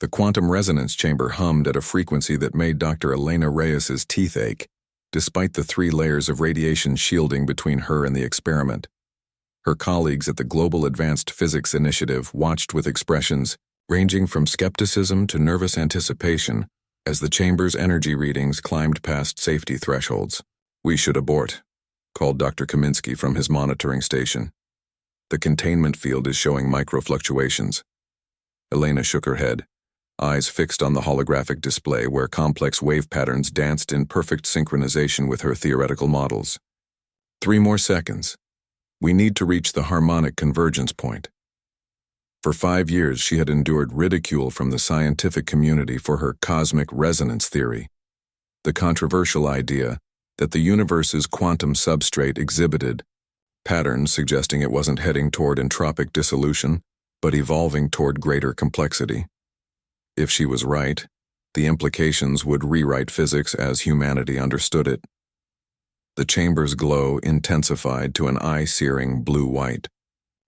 The quantum resonance chamber hummed at a frequency that made Dr. Elena Reyes's teeth ache, despite the 3 layers of radiation shielding between her and the experiment. Her colleagues at the Global Advanced Physics Initiative watched with expressions ranging from skepticism to nervous anticipation as the chamber's energy readings climbed past safety thresholds. "We should abort," called Dr. Kaminsky from his monitoring station. "The containment field is showing microfluctuations." Elena shook her head, eyes fixed on the holographic display where complex wave patterns danced in perfect synchronization with her theoretical models. 3 more seconds. We need to reach the harmonic convergence point. For 5 years, she had endured ridicule from the scientific community for her cosmic resonance theory, the controversial idea that the universe's quantum substrate exhibited patterns suggesting it wasn't heading toward entropic dissolution, but evolving toward greater complexity. If she was right, the implications would rewrite physics as humanity understood it. The chamber's glow intensified to an eye-searing blue-white.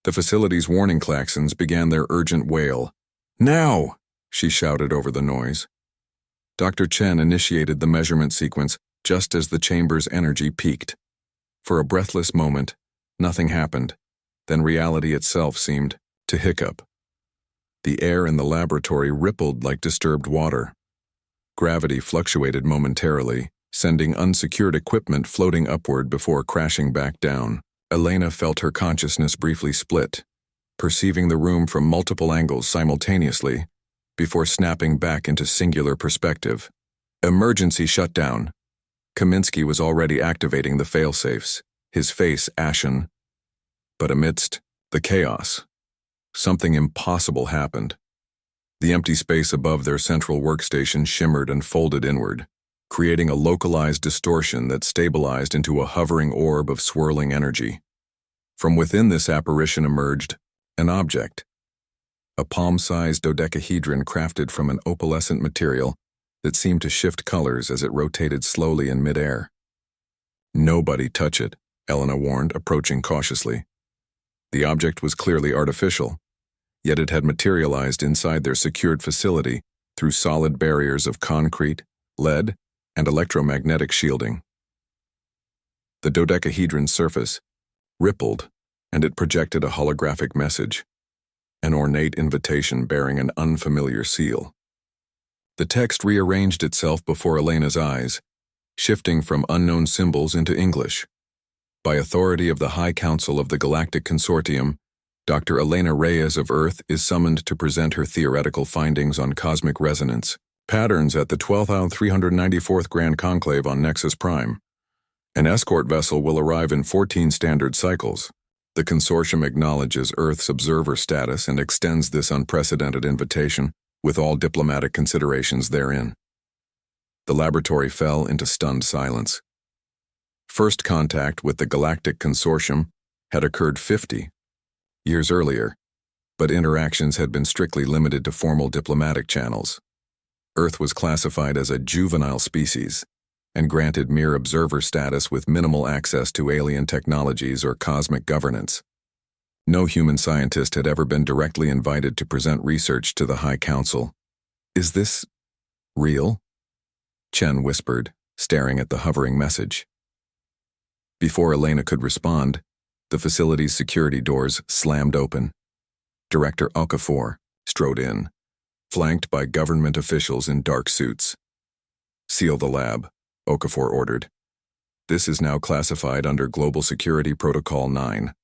The facility's warning klaxons began their urgent wail. "Now!" she shouted over the noise. Dr. Chen initiated the measurement sequence just as the chamber's energy peaked. For a breathless moment, nothing happened. Then reality itself seemed to hiccup. The air in the laboratory rippled like disturbed water. Gravity fluctuated momentarily, sending unsecured equipment floating upward before crashing back down. Elena felt her consciousness briefly split, perceiving the room from multiple angles simultaneously, before snapping back into singular perspective. Emergency shutdown. Kaminsky was already activating the failsafes, his face ashen. But amidst the chaos, something impossible happened. The empty space above their central workstation shimmered and folded inward, creating a localized distortion that stabilized into a hovering orb of swirling energy. From within this apparition emerged an object, a palm-sized dodecahedron crafted from an opalescent material that seemed to shift colors as it rotated slowly in midair. "Nobody touch it," Elena warned, approaching cautiously. The object was clearly artificial, yet it had materialized inside their secured facility through solid barriers of concrete, lead, and electromagnetic shielding. The dodecahedron's surface rippled, and it projected a holographic message, an ornate invitation bearing an unfamiliar seal. The text rearranged itself before Elena's eyes, shifting from unknown symbols into English. By authority of the High Council of the Galactic Consortium, Dr. Elena Reyes of Earth is summoned to present her theoretical findings on cosmic resonance patterns at the 12th 394th Grand Conclave on Nexus Prime. An escort vessel will arrive in 14 standard cycles. The consortium acknowledges Earth's observer status and extends this unprecedented invitation, with all diplomatic considerations therein. The laboratory fell into stunned silence. First contact with the Galactic Consortium had occurred 50 years earlier, but interactions had been strictly limited to formal diplomatic channels. Earth was classified as a juvenile species and granted mere observer status with minimal access to alien technologies or cosmic governance. No human scientist had ever been directly invited to present research to the High Council. "Is this real?" Chen whispered, staring at the hovering message. Before Elena could respond, the facility's security doors slammed open. Director Okafor strode in, flanked by government officials in dark suits. "Seal the lab," Okafor ordered. "This is now classified under Global Security Protocol 9.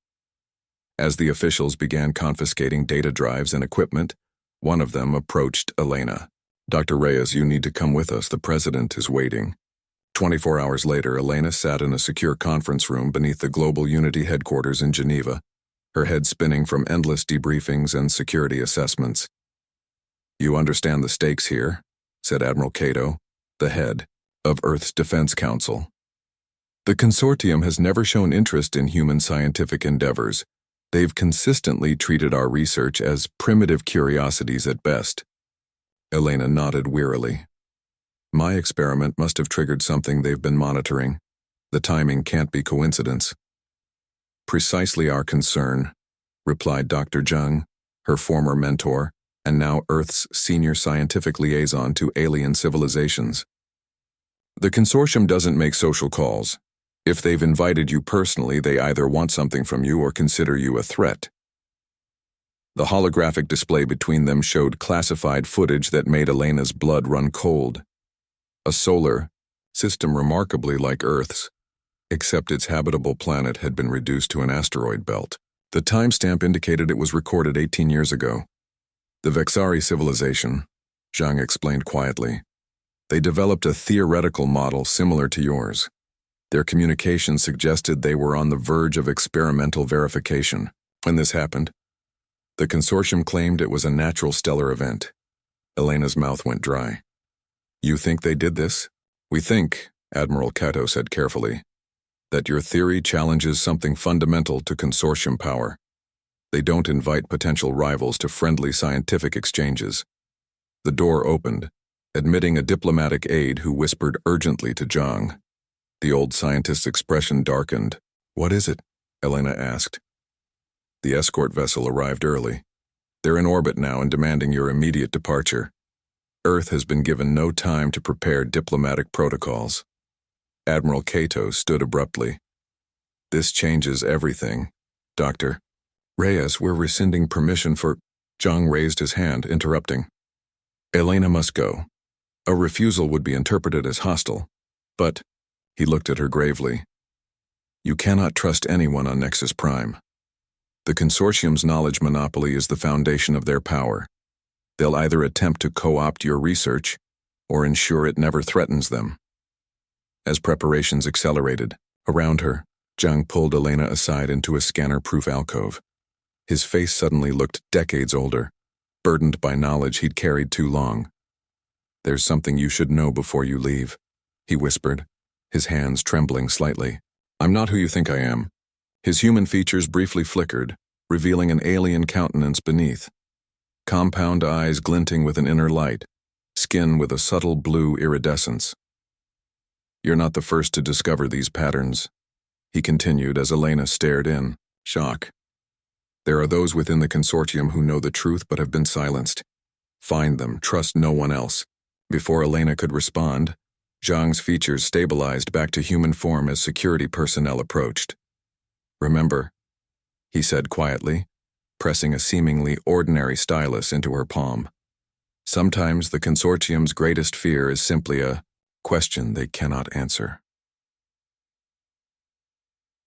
As the officials began confiscating data drives and equipment, one of them approached Elena. "Dr. Reyes, you need to come with us. The president is waiting." 24 hours later, Elena sat in a secure conference room beneath the Global Unity headquarters in Geneva, her head spinning from endless debriefings and security assessments. "You understand the stakes here," said Admiral Cato, the head of Earth's Defense Council. "The consortium has never shown interest in human scientific endeavors. They've consistently treated our research as primitive curiosities at best." Elena nodded wearily. "My experiment must have triggered something they've been monitoring. The timing can't be coincidence." "Precisely our concern," replied Dr. Jung, her former mentor, and now Earth's senior scientific liaison to alien civilizations. The consortium doesn't make social calls. If they've invited you personally, they either want something from you or consider you a threat. The holographic display between them showed classified footage that made Elena's blood run cold. A solar system remarkably like Earth's, except its habitable planet had been reduced to an asteroid belt. The timestamp indicated it was recorded 18 years ago. The Vexari civilization, Zhang explained quietly. They developed a theoretical model similar to yours. Their communication suggested they were on the verge of experimental verification. When this happened, the consortium claimed it was a natural stellar event. Elena's mouth went dry. You think they did this? We think, Admiral Kato said carefully, that your theory challenges something fundamental to consortium power. They don't invite potential rivals to friendly scientific exchanges. The door opened, admitting a diplomatic aide who whispered urgently to Zhang. The old scientist's expression darkened. What is it? Elena asked. The escort vessel arrived early. They're in orbit now and demanding your immediate departure. Earth has been given no time to prepare diplomatic protocols. Admiral Kato stood abruptly. This changes everything, Dr. Reyes, we're rescinding permission for... Zhang raised his hand, interrupting. Elena must go. A refusal would be interpreted as hostile. But, he looked at her gravely, you cannot trust anyone on Nexus Prime. The consortium's knowledge monopoly is the foundation of their power. They'll either attempt to co-opt your research or ensure it never threatens them. As preparations accelerated, around her, Zhang pulled Elena aside into a scanner-proof alcove. His face suddenly looked decades older, burdened by knowledge he'd carried too long. There's something you should know before you leave, he whispered, his hands trembling slightly. I'm not who you think I am. His human features briefly flickered, revealing an alien countenance beneath. Compound eyes glinting with an inner light, skin with a subtle blue iridescence. You're not the first to discover these patterns, he continued as Elena stared in, shock. There are those within the consortium who know the truth but have been silenced. Find them, trust no one else. Before Elena could respond, Zhang's features stabilized back to human form as security personnel approached. Remember, he said quietly, pressing a seemingly ordinary stylus into her palm. Sometimes the consortium's greatest fear is simply a question they cannot answer.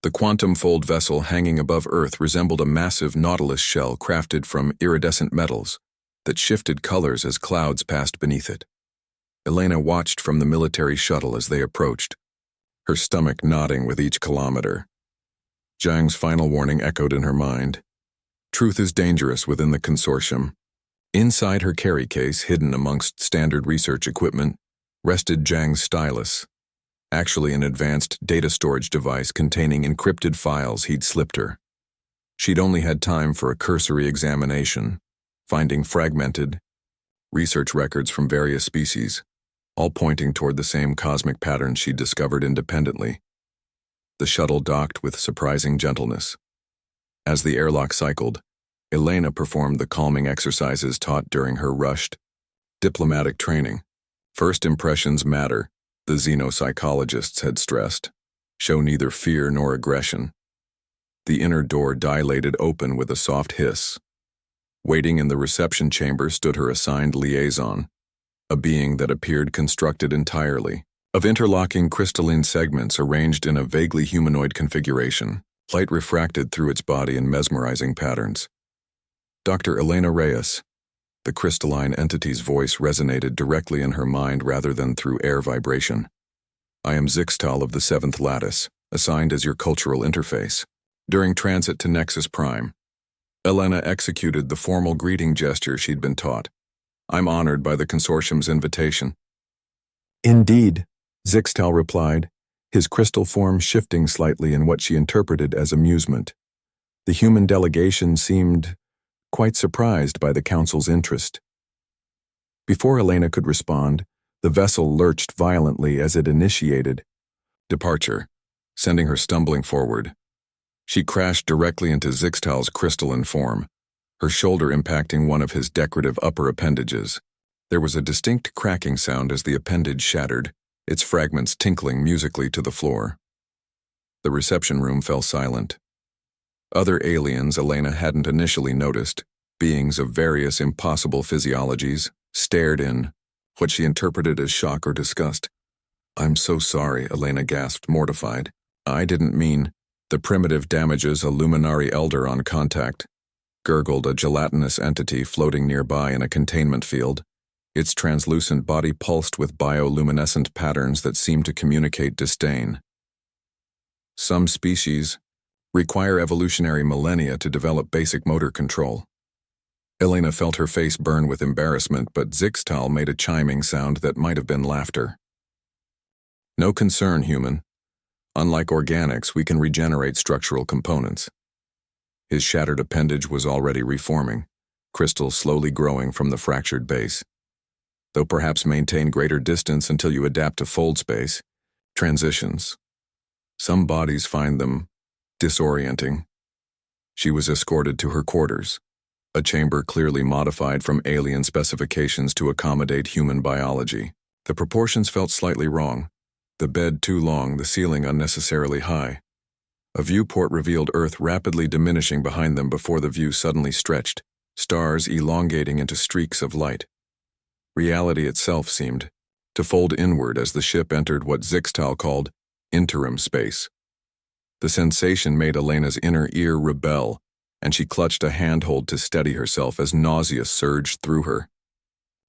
The quantum fold vessel hanging above Earth resembled a massive nautilus shell crafted from iridescent metals that shifted colors as clouds passed beneath it. Elena watched from the military shuttle as they approached, her stomach nodding with each kilometer. Zhang's final warning echoed in her mind. Truth is dangerous within the consortium. Inside her carry case, hidden amongst standard research equipment, rested Zhang's stylus, actually an advanced data storage device containing encrypted files he'd slipped her. She'd only had time for a cursory examination, finding fragmented research records from various species, all pointing toward the same cosmic patterns she'd discovered independently. The shuttle docked with surprising gentleness. As the airlock cycled, Elena performed the calming exercises taught during her rushed diplomatic training. First impressions matter, the xenopsychologists had stressed. Show neither fear nor aggression. The inner door dilated open with a soft hiss. Waiting in the reception chamber stood her assigned liaison, a being that appeared constructed entirely of interlocking crystalline segments arranged in a vaguely humanoid configuration. Light refracted through its body in mesmerizing patterns. Dr. Elena Reyes. The crystalline entity's voice resonated directly in her mind rather than through air vibration. I am Zixtal of the 7th Lattice, assigned as your cultural interface. During transit to Nexus Prime, Elena executed the formal greeting gesture she'd been taught. I'm honored by the consortium's invitation. Indeed, Zixtal replied, his crystal form shifting slightly in what she interpreted as amusement. The human delegation seemed quite surprised by the council's interest. Before Elena could respond, the vessel lurched violently as it initiated departure, sending her stumbling forward. She crashed directly into Zixtal's crystalline form, her shoulder impacting one of his decorative upper appendages. There was a distinct cracking sound as the appendage shattered, its fragments tinkling musically to the floor. The reception room fell silent. Other aliens Elena hadn't initially noticed, beings of various impossible physiologies, stared in what she interpreted as shock or disgust. "I'm so sorry," Elena gasped, mortified. "I didn't mean..." "The primitive damages a luminary elder on contact," gurgled a gelatinous entity floating nearby in a containment field. Its translucent body pulsed with bioluminescent patterns that seemed to communicate disdain. "Some species require evolutionary millennia to develop basic motor control." Elena felt her face burn with embarrassment, but Zixtal made a chiming sound that might have been laughter. "No concern, human. Unlike organics, we can regenerate structural components." His shattered appendage was already reforming, crystals slowly growing from the fractured base. Though perhaps maintain greater distance until you adapt to fold space. Transitions. Some bodies find them disorienting. She was escorted to her quarters, a chamber clearly modified from alien specifications to accommodate human biology. The proportions felt slightly wrong. The bed too long, the ceiling unnecessarily high. A viewport revealed Earth rapidly diminishing behind them before the view suddenly stretched, stars elongating into streaks of light. Reality itself seemed to fold inward as the ship entered what Zixtal called interim space. The sensation made Elena's inner ear rebel, and she clutched a handhold to steady herself as nausea surged through her.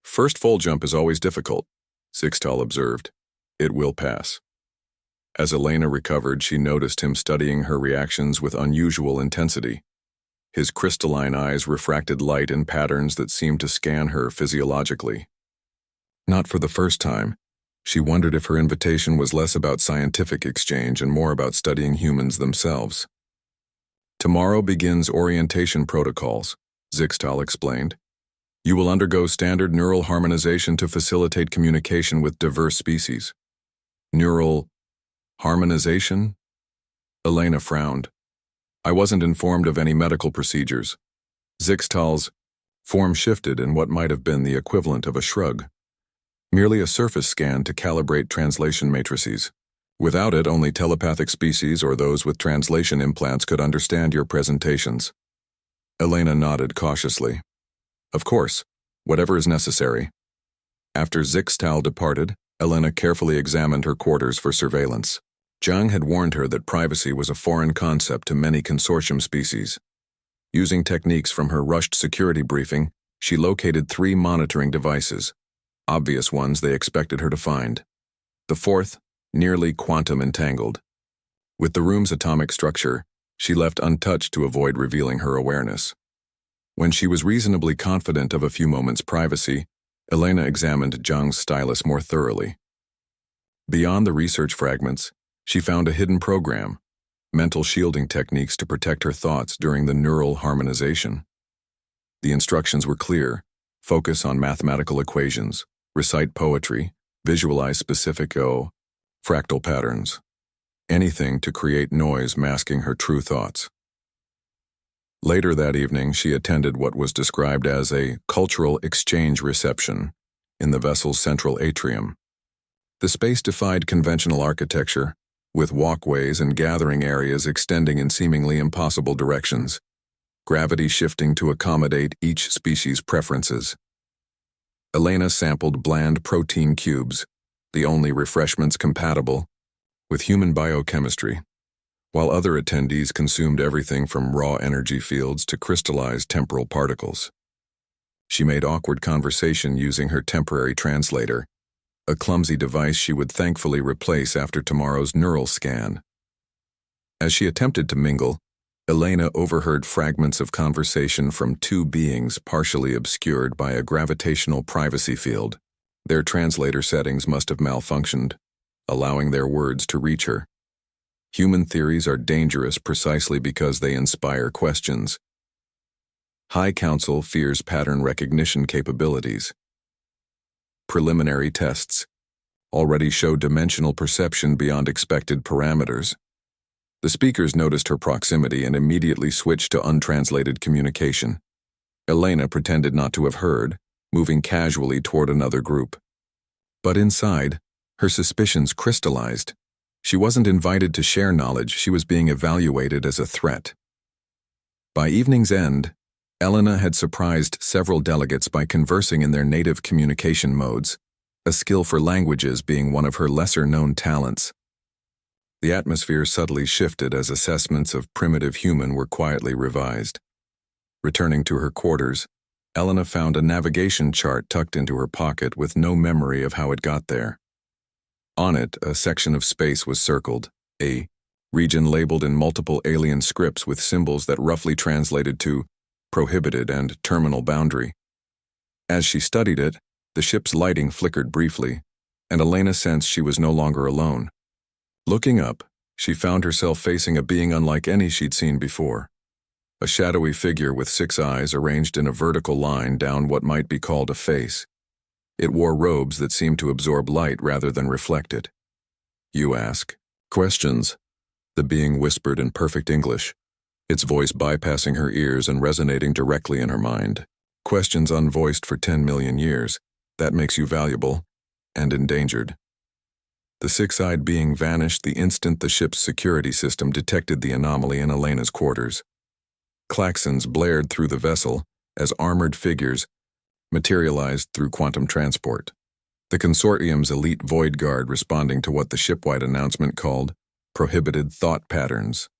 "First fold jump is always difficult," Zixtal observed. "It will pass." As Elena recovered, she noticed him studying her reactions with unusual intensity. His crystalline eyes refracted light in patterns that seemed to scan her physiologically. Not for the first time, she wondered if her invitation was less about scientific exchange and more about studying humans themselves. "Tomorrow begins orientation protocols," Zixtal explained. "You will undergo standard neural harmonization to facilitate communication with diverse species." "Neural harmonization?" Elena frowned. "I wasn't informed of any medical procedures." Zixtal's form shifted in what might have been the equivalent of a shrug. "Merely a surface scan to calibrate translation matrices. Without it, only telepathic species or those with translation implants could understand your presentations." Elena nodded cautiously. "Of course, whatever is necessary." After Zixtal departed, Elena carefully examined her quarters for surveillance. Zhang had warned her that privacy was a foreign concept to many consortium species. Using techniques from her rushed security briefing, she located 3 monitoring devices, obvious ones they expected her to find. The fourth, nearly quantum entangled. With the room's atomic structure, she left untouched to avoid revealing her awareness. When she was reasonably confident of a few moments' privacy, Elena examined Zhang's stylus more thoroughly. Beyond the research fragments, she found a hidden program, mental shielding techniques to protect her thoughts during the neural harmonization. The instructions were clear: focus on mathematical equations, recite poetry, visualize specific fractal patterns. Anything to create noise masking her true thoughts. Later that evening, she attended what was described as a cultural exchange reception in the vessel's central atrium. The space defied conventional architecture, with walkways and gathering areas extending in seemingly impossible directions, gravity shifting to accommodate each species' preferences. Elena sampled bland protein cubes, the only refreshments compatible with human biochemistry, while other attendees consumed everything from raw energy fields to crystallized temporal particles. She made awkward conversation using her temporary translator, a clumsy device she would thankfully replace after tomorrow's neural scan. As she attempted to mingle, Elena overheard fragments of conversation from 2 beings partially obscured by a gravitational privacy field. Their translator settings must have malfunctioned, allowing their words to reach her. Human theories are dangerous precisely because they inspire questions. High Council fears pattern recognition capabilities. Preliminary tests already show dimensional perception beyond expected parameters. The speakers noticed her proximity and immediately switched to untranslated communication. Elena pretended not to have heard, moving casually toward another group. But inside, her suspicions crystallized. She wasn't invited to share knowledge, she was being evaluated as a threat. By evening's end, Elena had surprised several delegates by conversing in their native communication modes, a skill for languages being one of her lesser-known talents. The atmosphere subtly shifted as assessments of primitive human were quietly revised. Returning to her quarters, Elena found a navigation chart tucked into her pocket with no memory of how it got there. On it, a section of space was circled, a region labeled in multiple alien scripts with symbols that roughly translated to prohibited and terminal boundary. As she studied it, the ship's lighting flickered briefly, and Elena sensed she was no longer alone. Looking up, she found herself facing a being unlike any she'd seen before. A shadowy figure with 6 eyes arranged in a vertical line down what might be called a face. It wore robes that seemed to absorb light rather than reflect it. "You ask questions," the being whispered in perfect English, its voice bypassing her ears and resonating directly in her mind. "Questions unvoiced for 10 million years. That makes you valuable and endangered." The 6-eyed being vanished the instant the ship's security system detected the anomaly in Elena's quarters. Klaxons blared through the vessel as armored figures materialized through quantum transport. The consortium's elite void guard responding to what the shipwide announcement called prohibited thought patterns.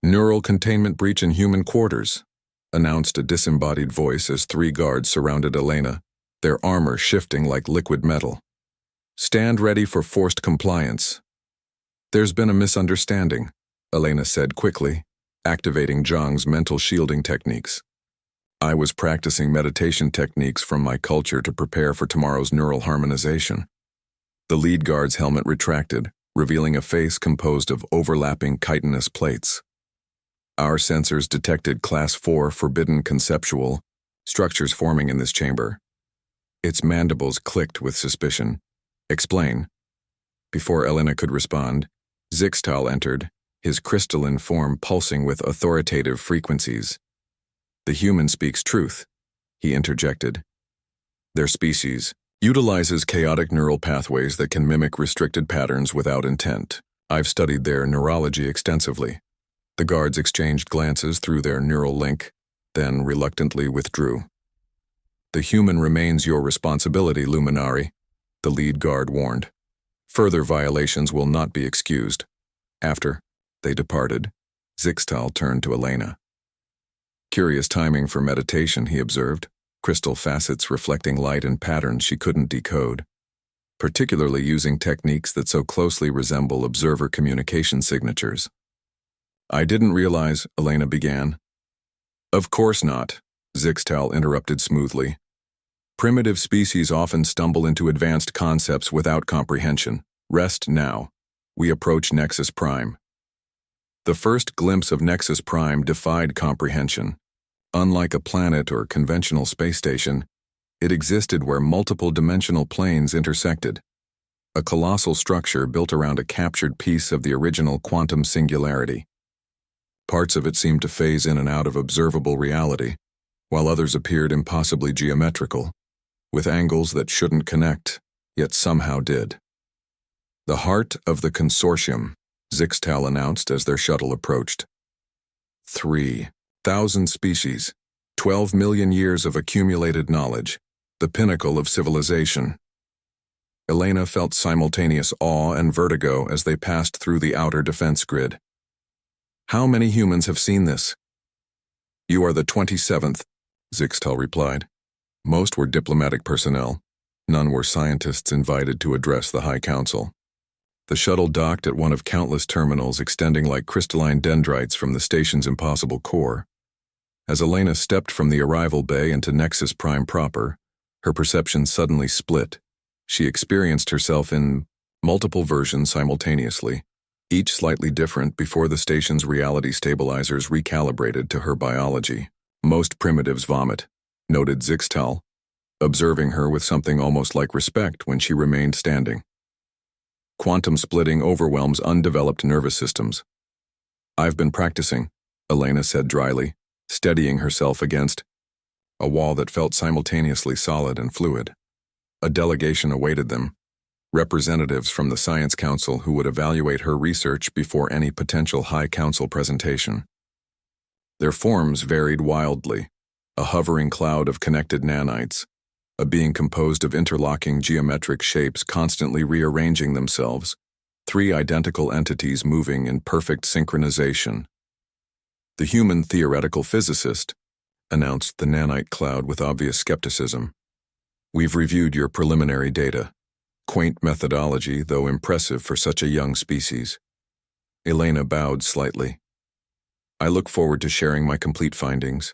"Neural containment breach in human quarters," announced a disembodied voice as 3 guards surrounded Elena, their armor shifting like liquid metal. "Stand ready for forced compliance." "There's been a misunderstanding," Elena said quickly, activating Zhang's mental shielding techniques. "I was practicing meditation techniques from my culture to prepare for tomorrow's neural harmonization." The lead guard's helmet retracted, revealing a face composed of overlapping chitinous plates. "Our sensors detected Class 4 forbidden conceptual structures forming in this chamber." Its mandibles clicked with suspicion. "Explain." Before Elena could respond, Zixtal entered, his crystalline form pulsing with authoritative frequencies. "The human speaks truth," he interjected. "Their species utilizes chaotic neural pathways that can mimic restricted patterns without intent. I've studied their neurology extensively." The guards exchanged glances through their neural link, then reluctantly withdrew. "The human remains your responsibility, Luminari," the lead guard warned. "Further violations will not be excused." After they departed, Zixtal turned to Elena. "Curious timing for meditation," he observed, crystal facets reflecting light and patterns she couldn't decode, particularly using techniques that so closely resemble observer communication signatures. "I didn't realize," Elena began. "Of course not," Zixtal interrupted smoothly. "Primitive species often stumble into advanced concepts without comprehension. Rest now. We approach Nexus Prime." The first glimpse of Nexus Prime defied comprehension. Unlike a planet or conventional space station, it existed where multiple dimensional planes intersected. A colossal structure built around a captured piece of the original quantum singularity. Parts of it seemed to phase in and out of observable reality, while others appeared impossibly geometrical, with angles that shouldn't connect, yet somehow did. "The heart of the consortium," Zixtal announced as their shuttle approached. 3,000 species, 12 million years of accumulated knowledge, the pinnacle of civilization. Elena felt simultaneous awe and vertigo as they passed through the outer defense grid. "How many humans have seen this?" "You are the 27th, Zixtal replied. Most were diplomatic personnel. None were scientists invited to address the High Council. The shuttle docked at one of countless terminals extending like crystalline dendrites from the station's impossible core. As Elena stepped from the arrival bay into Nexus Prime proper, her perception suddenly split. She experienced herself in multiple versions simultaneously, each slightly different before the station's reality stabilizers recalibrated to her biology. "Most primitives vomit," noted Zixtal, observing her with something almost like respect when she remained standing. "Quantum splitting overwhelms undeveloped nervous systems." "I've been practicing," Elena said dryly, steadying herself against a wall that felt simultaneously solid and fluid. A delegation awaited them, representatives from the Science Council who would evaluate her research before any potential High Council presentation. Their forms varied wildly: a hovering cloud of connected nanites, a being composed of interlocking geometric shapes constantly rearranging themselves, three identical entities moving in perfect synchronization. "The human theoretical physicist," announced the nanite cloud with obvious skepticism. "We've reviewed your preliminary data. Quaint methodology, though impressive for such a young species." Elena bowed slightly. "I look forward to sharing my complete findings."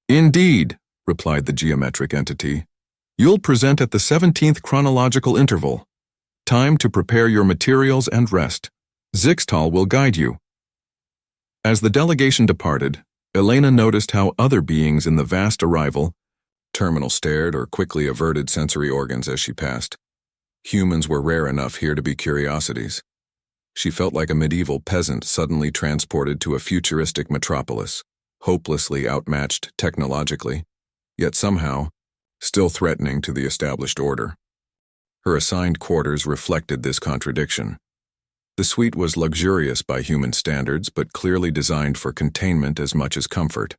"Indeed," replied the geometric entity. "You'll present at the 17th chronological interval. Time to prepare your materials and rest. Zixtal will guide you." As the delegation departed, Elena noticed how other beings in the vast arrival terminal stared or quickly averted sensory organs as she passed. Humans were rare enough here to be curiosities. She felt like a medieval peasant suddenly transported to a futuristic metropolis, hopelessly outmatched technologically, yet somehow still threatening to the established order. Her assigned quarters reflected this contradiction. The suite was luxurious by human standards, but clearly designed for containment as much as comfort.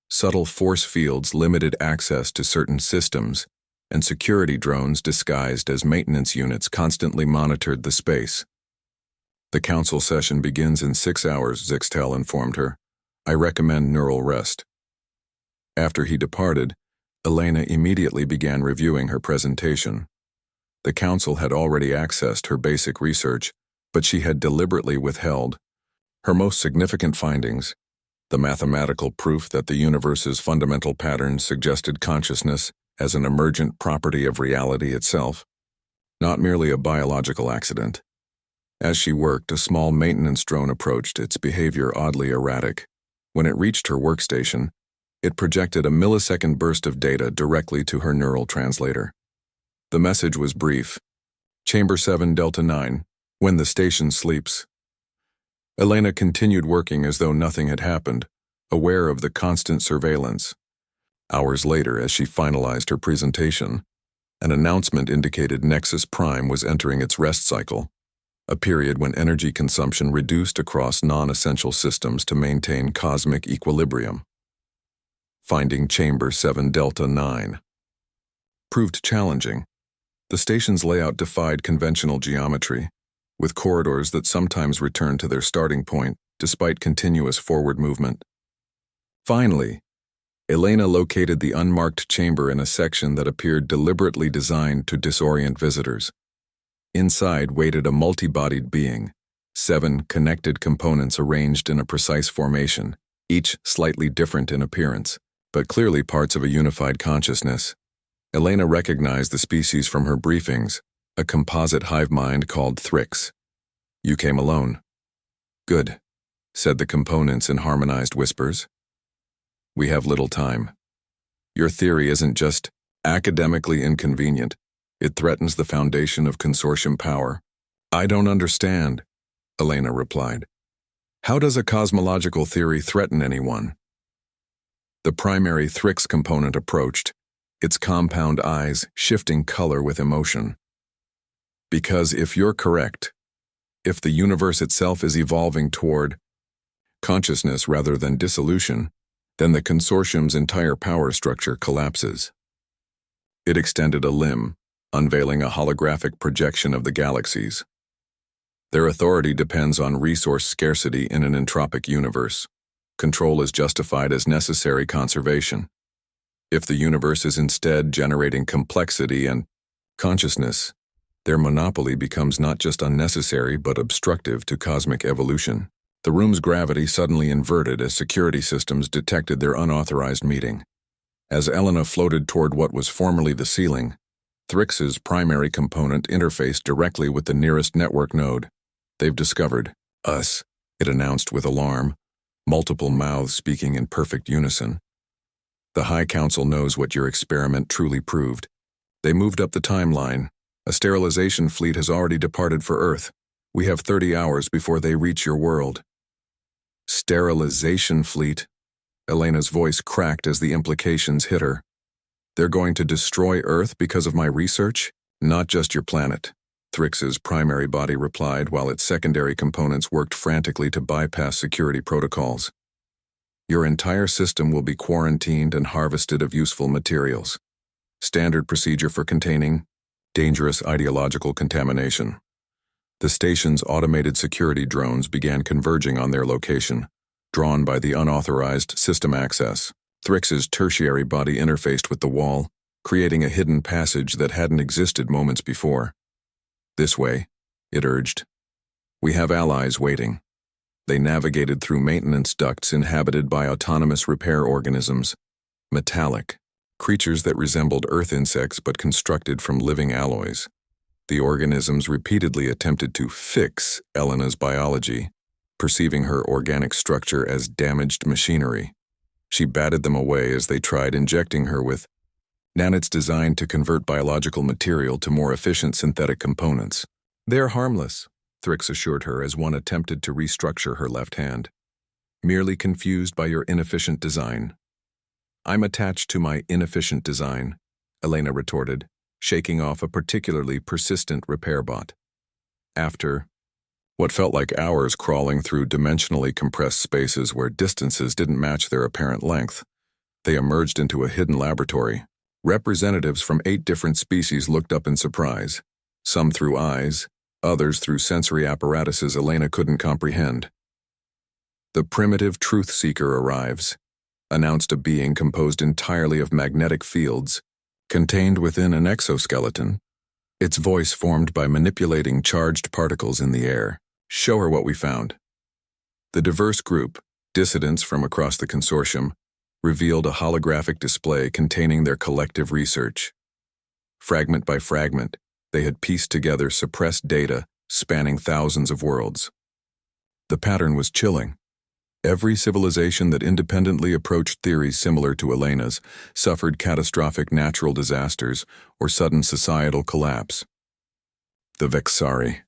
Subtle force fields limited access to certain systems, and security drones disguised as maintenance units constantly monitored the space. "The council session begins in 6 hours, Zixtal informed her. "I recommend neural rest." After he departed, Elena immediately began reviewing her presentation. The council had already accessed her basic research, but she had deliberately withheld her most significant findings: the mathematical proof that the universe's fundamental patterns suggested consciousness as an emergent property of reality itself, not merely a biological accident. As she worked, a small maintenance drone approached, its behavior oddly erratic. When it reached her workstation, it projected a millisecond burst of data directly to her neural translator. The message was brief: "Chamber 7 Delta 9, when the station sleeps." Elena continued working as though nothing had happened, aware of the constant surveillance. Hours later, as she finalized her presentation, an announcement indicated Nexus Prime was entering its rest cycle, a period when energy consumption reduced across non-essential systems to maintain cosmic equilibrium. Finding Chamber 7 Delta 9 proved challenging. The station's layout defied conventional geometry, with corridors that sometimes returned to their starting point despite continuous forward movement. Finally, Elena located the unmarked chamber in a section that appeared deliberately designed to disorient visitors. Inside waited a multi-bodied being, 7 connected components arranged in a precise formation, each slightly different in appearance, but clearly parts of a unified consciousness. Elena recognized the species from her briefings, a composite hive mind called Thrix. "You came alone." "Good," said the components in harmonized whispers. "We have little time. Your theory isn't just academically inconvenient. It threatens the foundation of consortium power." "I don't understand," Elena replied. "How does a cosmological theory threaten anyone?" The primary Thrix component approached, its compound eyes shifting color with emotion. "Because if you're correct, if the universe itself is evolving toward consciousness rather than dissolution, then the consortium's entire power structure collapses." It extended a limb, unveiling a holographic projection of the galaxies. "Their authority depends on resource scarcity in an entropic universe. Control is justified as necessary conservation. If the universe is instead generating complexity and consciousness, their monopoly becomes not just unnecessary but obstructive to cosmic evolution." The room's gravity suddenly inverted as security systems detected their unauthorized meeting. As Elena floated toward what was formerly the ceiling, Thrix's primary component interfaced directly with the nearest network node. "They've discovered us," it announced with alarm, multiple mouths speaking in perfect unison. "The High Council knows what your experiment truly proved. They moved up the timeline. A sterilization fleet has already departed for Earth. We have 30 hours before they reach your world." "Sterilization fleet?" Elena's voice cracked as the implications hit her. They're going to destroy Earth because of my research? Not just your planet, Thrix's primary body replied while its secondary components worked frantically to bypass security protocols. Your entire system will be quarantined and harvested of useful materials. Standard procedure for containing dangerous ideological contamination. The station's automated security drones began converging on their location, drawn by the unauthorized system access. Thrix's tertiary body interfaced with the wall, creating a hidden passage that hadn't existed moments before. This way, it urged. We have allies waiting. They navigated through maintenance ducts inhabited by autonomous repair organisms, metallic, creatures that resembled earth insects but constructed from living alloys. The organisms repeatedly attempted to fix Elena's biology, perceiving her organic structure as damaged machinery. She batted them away as they tried injecting her with nanits designed to convert biological material to more efficient synthetic components. They're harmless, Thrix assured her as one attempted to restructure her left hand. Merely confused by your inefficient design. I'm attached to my inefficient design, Elena retorted, shaking off a particularly persistent repair bot. After what felt like hours crawling through dimensionally compressed spaces where distances didn't match their apparent length, they emerged into a hidden laboratory. Representatives from 8 different species looked up in surprise, some through eyes, others through sensory apparatuses Elena couldn't comprehend. The primitive truth seeker arrives, announced a being composed entirely of magnetic fields, contained within an exoskeleton, its voice formed by manipulating charged particles in the air. Show her what we found. The diverse group, dissidents from across the consortium, revealed a holographic display containing their collective research. Fragment by fragment, they had pieced together suppressed data spanning thousands of worlds. The pattern was chilling. Every civilization that independently approached theories similar to Elena's suffered catastrophic natural disasters or sudden societal collapse. The Vexari,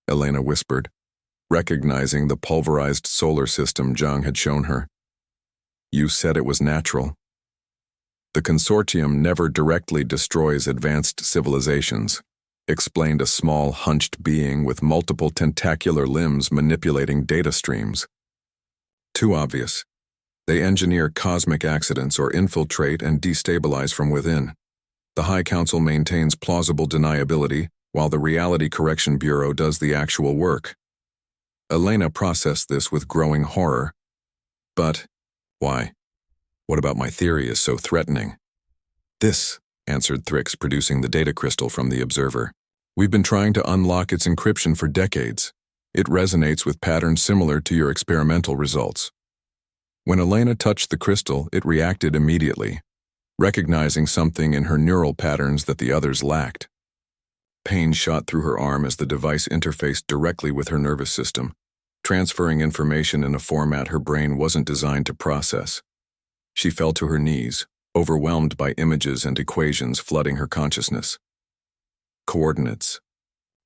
Elena whispered, recognizing the pulverized solar system Zhang had shown her. You said it was natural. The consortium never directly destroys advanced civilizations, explained a small, hunched being with multiple tentacular limbs manipulating data streams. Too obvious. They engineer cosmic accidents or infiltrate and destabilize from within. The High Council maintains plausible deniability, while the Reality Correction Bureau does the actual work. Elena processed this with growing horror. But why? What about my theory is so threatening? This, answered Thrix, producing the data crystal from the observer. We've been trying to unlock its encryption for decades. It resonates with patterns similar to your experimental results. When Elena touched the crystal, it reacted immediately, recognizing something in her neural patterns that the others lacked. Pain shot through her arm as the device interfaced directly with her nervous system, transferring information in a format her brain wasn't designed to process. She fell to her knees, overwhelmed by images and equations flooding her consciousness. Coordinates,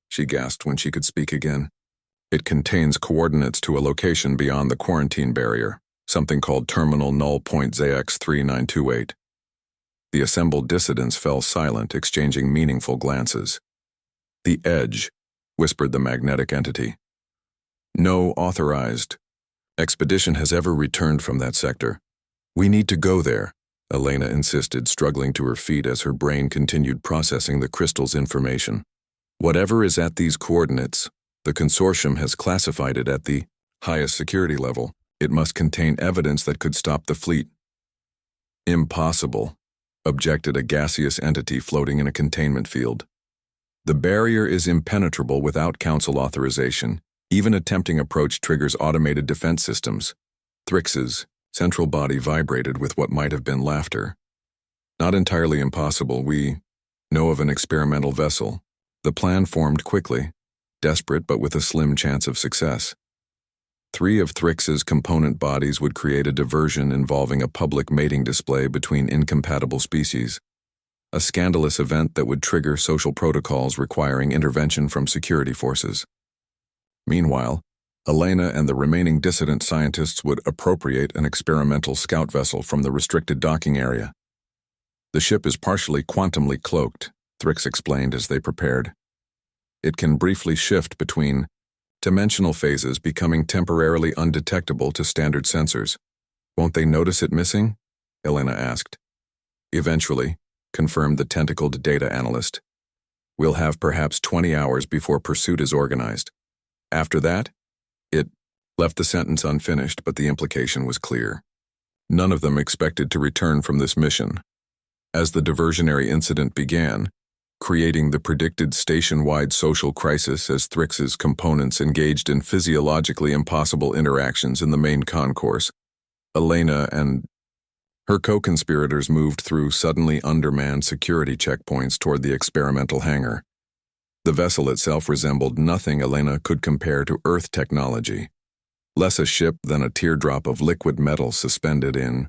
she gasped when she could speak again. It contains coordinates to a location beyond the quarantine barrier, something called Terminal Null Point ZX3928. The assembled dissidents fell silent, exchanging meaningful glances. The Edge, whispered the magnetic entity. No authorized expedition has ever returned from that sector. We need to go there, Elena insisted, struggling to her feet as her brain continued processing the crystal's information. Whatever is at these coordinates, the consortium has classified it at the highest security level. It must contain evidence that could stop the fleet. Impossible, objected a gaseous entity floating in a containment field. The barrier is impenetrable without council authorization. Even attempting approach triggers automated defense systems. Thrix's central body vibrated with what might have been laughter. Not entirely impossible. We know of an experimental vessel. The plan formed quickly, desperate but with a slim chance of success. 3 of Thrix's component bodies would create a diversion involving a public mating display between incompatible species. A scandalous event that would trigger social protocols requiring intervention from security forces. Meanwhile, Elena and the remaining dissident scientists would appropriate an experimental scout vessel from the restricted docking area. The ship is partially quantumly cloaked, Thrix explained as they prepared. It can briefly shift between dimensional phases, becoming temporarily undetectable to standard sensors. Won't they notice it missing? Elena asked. Eventually, confirmed the tentacled data analyst. We'll have perhaps 20 hours before pursuit is organized. After that, it left the sentence unfinished, but the implication was clear. None of them expected to return from this mission. As the diversionary incident began, creating the predicted station-wide social crisis as Thrix's components engaged in physiologically impossible interactions in the main concourse, Elena and her co-conspirators moved through suddenly undermanned security checkpoints toward the experimental hangar. The vessel itself resembled nothing Elena could compare to Earth technology, less a ship than a teardrop of liquid metal suspended in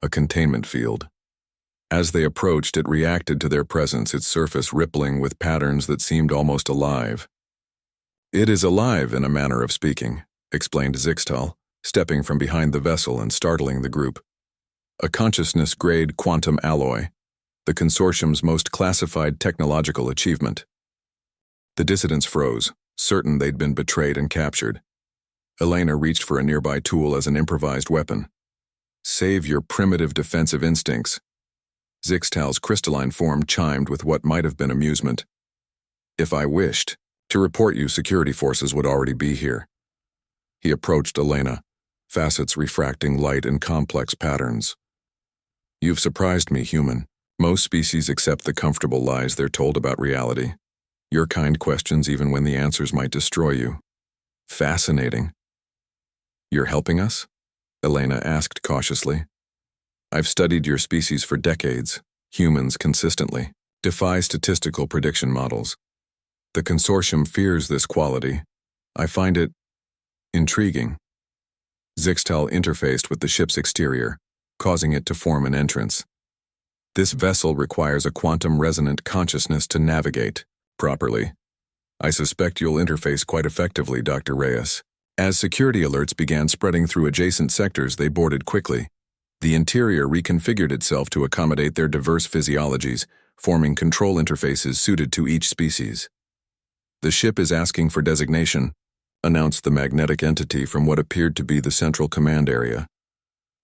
a containment field. As they approached, it reacted to their presence, its surface rippling with patterns that seemed almost alive. It is alive, in a manner of speaking, explained Zixtal, stepping from behind the vessel and startling the group. A consciousness-grade quantum alloy, the consortium's most classified technological achievement. The dissidents froze, certain they'd been betrayed and captured. Elena reached for a nearby tool as an improvised weapon. Save your primitive defensive instincts. Zixtal's crystalline form chimed with what might have been amusement. If I wished to report you, security forces would already be here. He approached Elena, facets refracting light in complex patterns. You've surprised me, human. Most species accept the comfortable lies they're told about reality. Your kind questions even when the answers might destroy you. Fascinating. You're helping us? Elena asked cautiously. I've studied your species for decades, humans consistently, defy statistical prediction models. The consortium fears this quality. I find it intriguing. Zixtal interfaced with the ship's exterior, causing it to form an entrance. This vessel requires a quantum-resonant consciousness to navigate properly. I suspect you'll interface quite effectively, Dr. Reyes. As security alerts began spreading through adjacent sectors, they boarded quickly. The interior reconfigured itself to accommodate their diverse physiologies, forming control interfaces suited to each species. The ship is asking for designation, announced the magnetic entity from what appeared to be the central command area.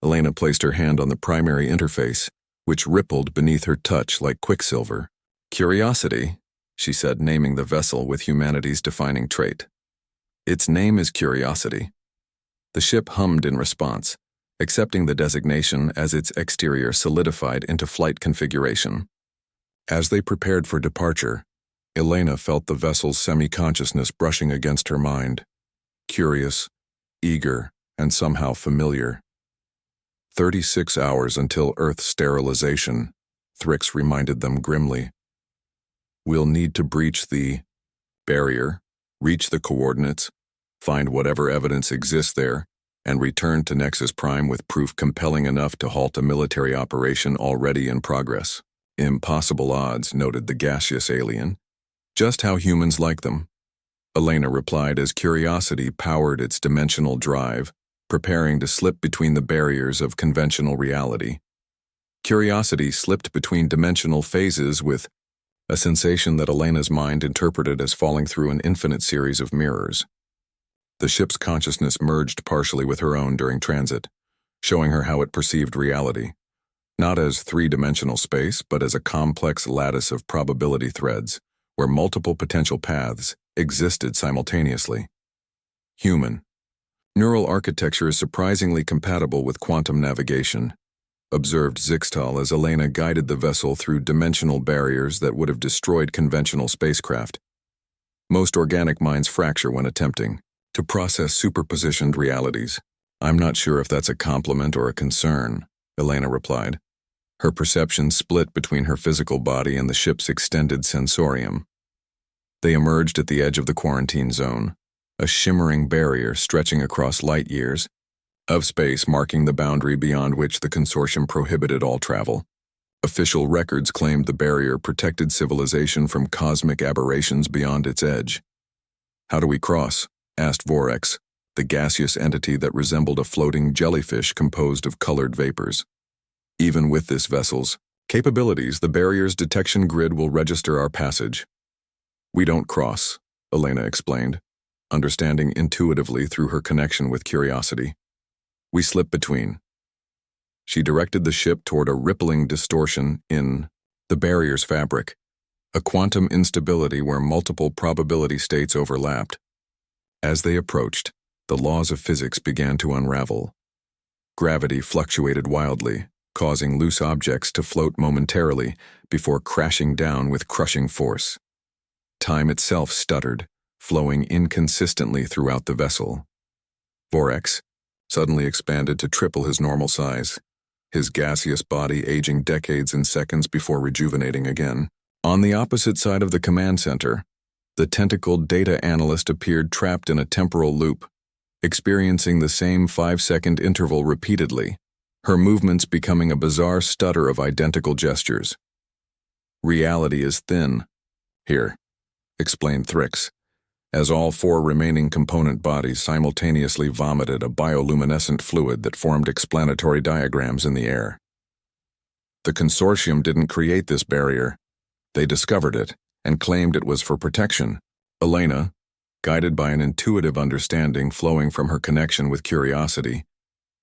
Elena placed her hand on the primary interface, which rippled beneath her touch like quicksilver. Curiosity, she said, naming the vessel with humanity's defining trait. Its name is Curiosity. The ship hummed in response, accepting the designation as its exterior solidified into flight configuration. As they prepared for departure, Elena felt the vessel's semi-consciousness brushing against her mind. Curious, eager, and somehow familiar. 36 hours until Earth's sterilization, Thrix reminded them grimly. We'll need to breach the barrier, reach the coordinates, find whatever evidence exists there, and return to Nexus Prime with proof compelling enough to halt a military operation already in progress. Impossible odds, noted the gaseous alien. Just how humans like them. Elena replied as Curiosity powered its dimensional drive, preparing to slip between the barriers of conventional reality. Curiosity slipped between dimensional phases with a sensation that Elena's mind interpreted as falling through an infinite series of mirrors. The ship's consciousness merged partially with her own during transit, showing her how it perceived reality, not as three-dimensional space, but as a complex lattice of probability threads, where multiple potential paths existed simultaneously. Human. Neural architecture is surprisingly compatible with quantum navigation, observed Zixtal as Elena guided the vessel through dimensional barriers that would have destroyed conventional spacecraft. Most organic minds fracture when attempting to process superpositioned realities. I'm not sure if that's a compliment or a concern, Elena replied. Her perception split between her physical body and the ship's extended sensorium. They emerged at the edge of the quarantine zone, a shimmering barrier stretching across light years of space marking the boundary beyond which the consortium prohibited all travel. Official records claimed the barrier protected civilization from cosmic aberrations beyond its edge. How do we cross? Asked Vorex, the gaseous entity that resembled a floating jellyfish composed of colored vapors. Even with this vessel's capabilities, the barrier's detection grid will register our passage. We don't cross, Elena explained, understanding intuitively through her connection with curiosity. We slip between. She directed the ship toward a rippling distortion in the barrier's fabric, a quantum instability where multiple probability states overlapped. As they approached, the laws of physics began to unravel. Gravity fluctuated wildly, causing loose objects to float momentarily before crashing down with crushing force. Time itself stuttered, flowing inconsistently throughout the vessel. Vorex suddenly expanded to triple his normal size, his gaseous body aging decades in seconds before rejuvenating again. On the opposite side of the command center, the tentacled data analyst appeared trapped in a temporal loop, experiencing the same 5-second interval repeatedly, her movements becoming a bizarre stutter of identical gestures. Reality is thin, here, explained Thrix, as all 4 remaining component bodies simultaneously vomited a bioluminescent fluid that formed explanatory diagrams in the air. The consortium didn't create this barrier. They discovered it and claimed it was for protection. Elena, guided by an intuitive understanding flowing from her connection with curiosity,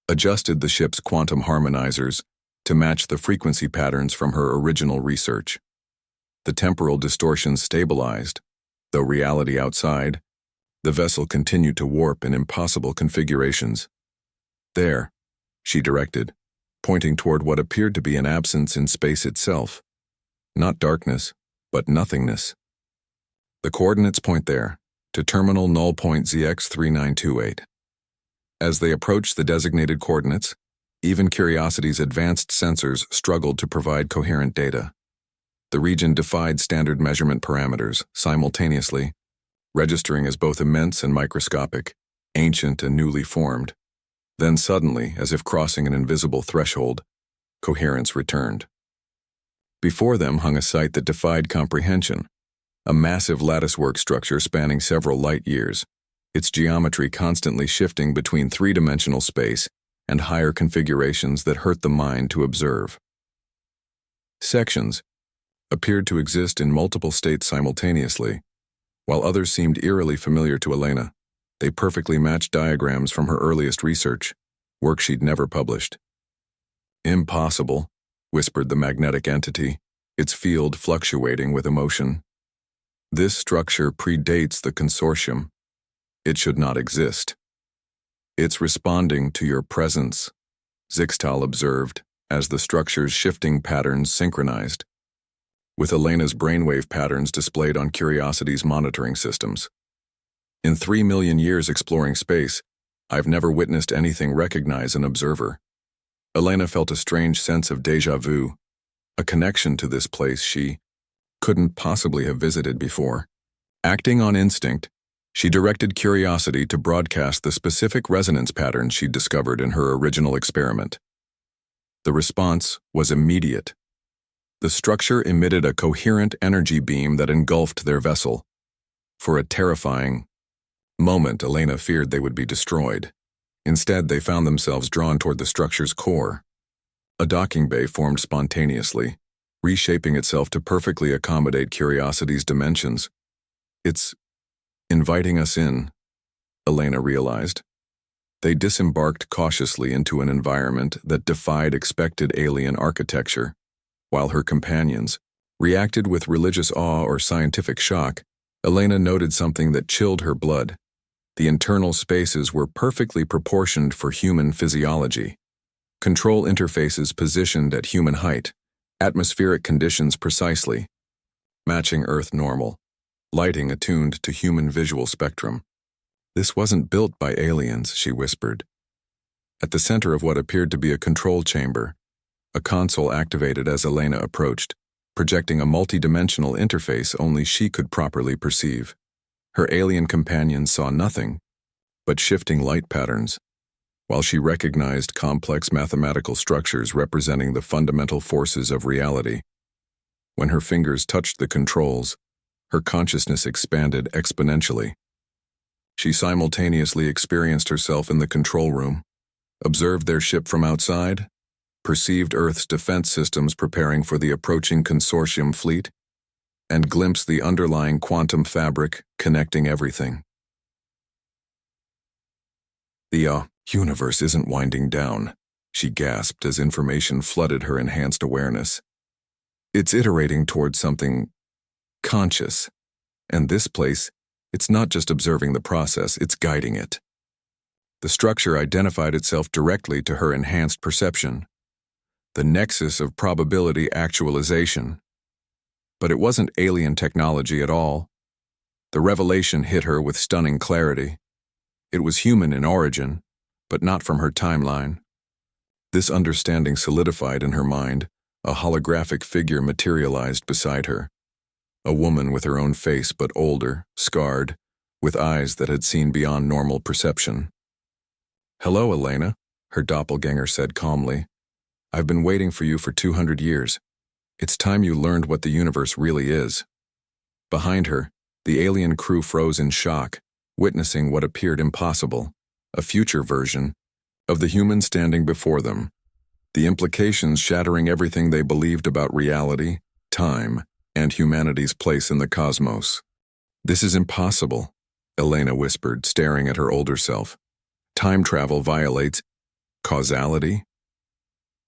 adjusted the ship's quantum harmonizers to match the frequency patterns from her original research. The temporal distortions stabilized, though reality outside, the vessel continued to warp in impossible configurations. There, she directed, pointing toward what appeared to be an absence in space itself. Not darkness, but nothingness. The coordinates point there, to terminal null point ZX3928. As they approached the designated coordinates, even Curiosity's advanced sensors struggled to provide coherent data. The region defied standard measurement parameters simultaneously, registering as both immense and microscopic, ancient and newly formed. Then suddenly, as if crossing an invisible threshold, coherence returned. Before them hung a sight that defied comprehension, a massive latticework structure spanning several light years, its geometry constantly shifting between 3-dimensional space and higher configurations that hurt the mind to observe. Sections appeared to exist in multiple states simultaneously, while others seemed eerily familiar to Elena. They perfectly matched diagrams from her earliest research, work she'd never published. Impossible, whispered the magnetic entity, its field fluctuating with emotion. This structure predates the consortium. It should not exist. It's responding to your presence, Zixtal observed, as the structure's shifting patterns synchronized, with Elena's brainwave patterns displayed on Curiosity's monitoring systems. In 3 million years exploring space, I've never witnessed anything recognize an observer. Elena felt a strange sense of déjà vu, a connection to this place she couldn't possibly have visited before. Acting on instinct, she directed Curiosity to broadcast the specific resonance patterns she'd discovered in her original experiment. The response was immediate. The structure emitted a coherent energy beam that engulfed their vessel. For a terrifying moment, Elena feared they would be destroyed. Instead, they found themselves drawn toward the structure's core. A docking bay formed spontaneously, reshaping itself to perfectly accommodate Curiosity's dimensions. It's inviting us in, Elena realized. They disembarked cautiously into an environment that defied expected alien architecture, while her companions reacted with religious awe or scientific shock. Elena noted something that chilled her blood. The internal spaces were perfectly proportioned for human physiology. Control interfaces positioned at human height, atmospheric conditions precisely, matching Earth normal, lighting attuned to human visual spectrum. This wasn't built by aliens, she whispered. At the center of what appeared to be a control chamber, a console activated as Elena approached, projecting a multi-dimensional interface only she could properly perceive. Her alien companions saw nothing but shifting light patterns, while she recognized complex mathematical structures representing the fundamental forces of reality. When her fingers touched the controls, her consciousness expanded exponentially. She simultaneously experienced herself in the control room, observed their ship from outside, perceived Earth's defense systems preparing for the approaching consortium fleet, and glimpsed the underlying quantum fabric connecting everything. The universe isn't winding down, she gasped as information flooded her enhanced awareness. It's iterating towards something conscious, and this place, it's not just observing the process, it's guiding it. The structure identified itself directly to her enhanced perception, the nexus of probability actualization. But it wasn't alien technology at all. The revelation hit her with stunning clarity. It was human in origin, but not from her timeline. This understanding solidified in her mind. A holographic figure materialized beside her. A woman with her own face but older, scarred, with eyes that had seen beyond normal perception. "Hello, Elena," her doppelganger said calmly. "I've been waiting for you for 200 years. It's time you learned what the universe really is." Behind her, the alien crew froze in shock, witnessing what appeared impossible, a future version of the human standing before them. The implications shattering everything they believed about reality, time, and humanity's place in the cosmos. "This is impossible," Elena whispered, staring at her older self. "Time travel violates causality?"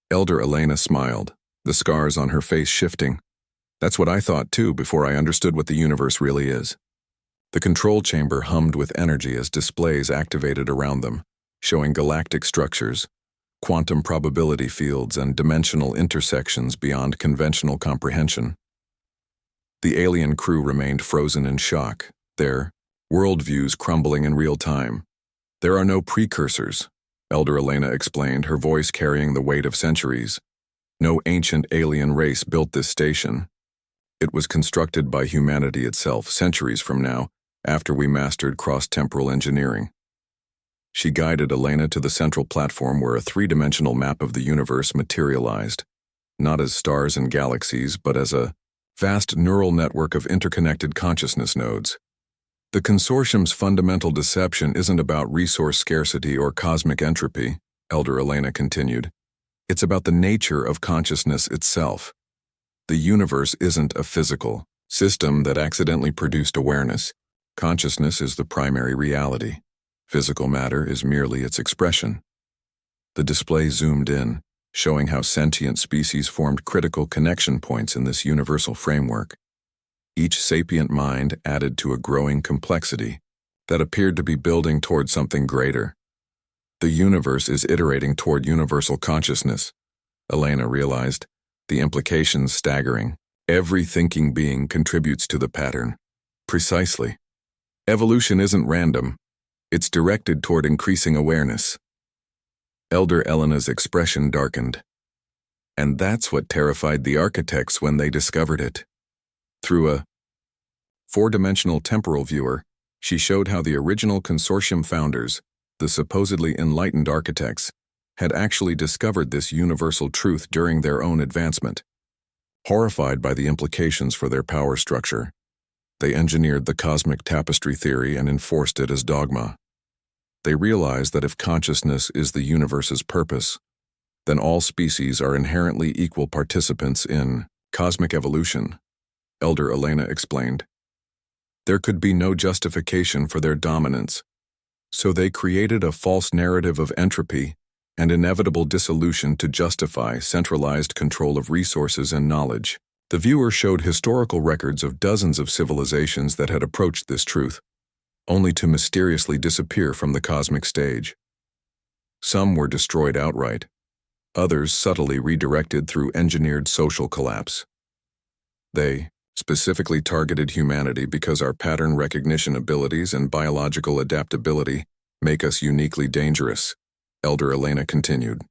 Elder Elena smiled, the scars on her face shifting. "That's what I thought too before I understood what the universe really is." The control chamber hummed with energy as displays activated around them, showing galactic structures, quantum probability fields, and dimensional intersections beyond conventional comprehension. The alien crew remained frozen in shock, their worldviews crumbling in real time. "There are no precursors," Elder Elena explained, her voice carrying the weight of centuries. "No ancient alien race built this station. It was constructed by humanity itself centuries from now, after we mastered cross-temporal engineering." She guided Elena to the central platform where a three-dimensional map of the universe materialized, not as stars and galaxies, but as a vast neural network of interconnected consciousness nodes. "The consortium's fundamental deception isn't about resource scarcity or cosmic entropy," Elder Elena continued. "It's about the nature of consciousness itself. The universe isn't a physical system that accidentally produced awareness. Consciousness is the primary reality. Physical matter is merely its expression." The display zoomed in, showing how sentient species formed critical connection points in this universal framework. Each sapient mind added to a growing complexity that appeared to be building toward something greater. "The universe is iterating toward universal consciousness," Elena realized, the implications staggering. "Every thinking being contributes to the pattern." "Precisely. Evolution isn't random. It's directed toward increasing awareness." Elder Elena's expression darkened. "And that's what terrified the architects when they discovered it." Through a four-dimensional temporal viewer, she showed how the original consortium founders, the supposedly enlightened architects, had actually discovered this universal truth during their own advancement. Horrified by the implications for their power structure, they engineered the cosmic tapestry theory and enforced it as dogma. They realized that if consciousness is the universe's purpose, then all species are inherently equal participants in cosmic evolution, Elder Elena explained. There could be no justification for their dominance, so they created a false narrative of entropy and inevitable dissolution to justify centralized control of resources and knowledge. The viewer showed historical records of dozens of civilizations that had approached this truth, only to mysteriously disappear from the cosmic stage. Some were destroyed outright, others subtly redirected through engineered social collapse. They specifically targeted humanity because our pattern recognition abilities and biological adaptability make us uniquely dangerous, Elder Elena continued.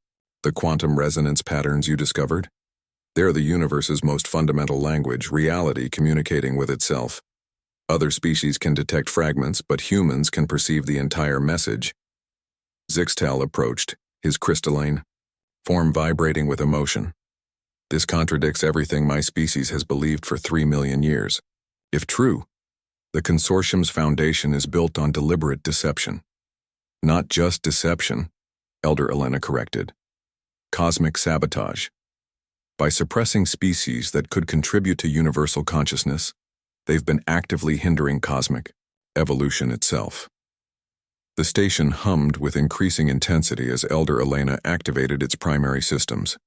"The quantum resonance patterns you discovered? They're the universe's most fundamental language, reality communicating with itself. Other species can detect fragments, but humans can perceive the entire message." Zixtal approached, his crystalline form vibrating with emotion. "This contradicts everything my species has believed for 3 million years. If true, The consortium's foundation is built on deliberate deception. Not just deception, Elder Elena corrected. Cosmic sabotage. By suppressing species that could contribute to universal consciousness, they've been actively hindering cosmic evolution itself. The station hummed with increasing intensity as Elder Elena activated its primary systems.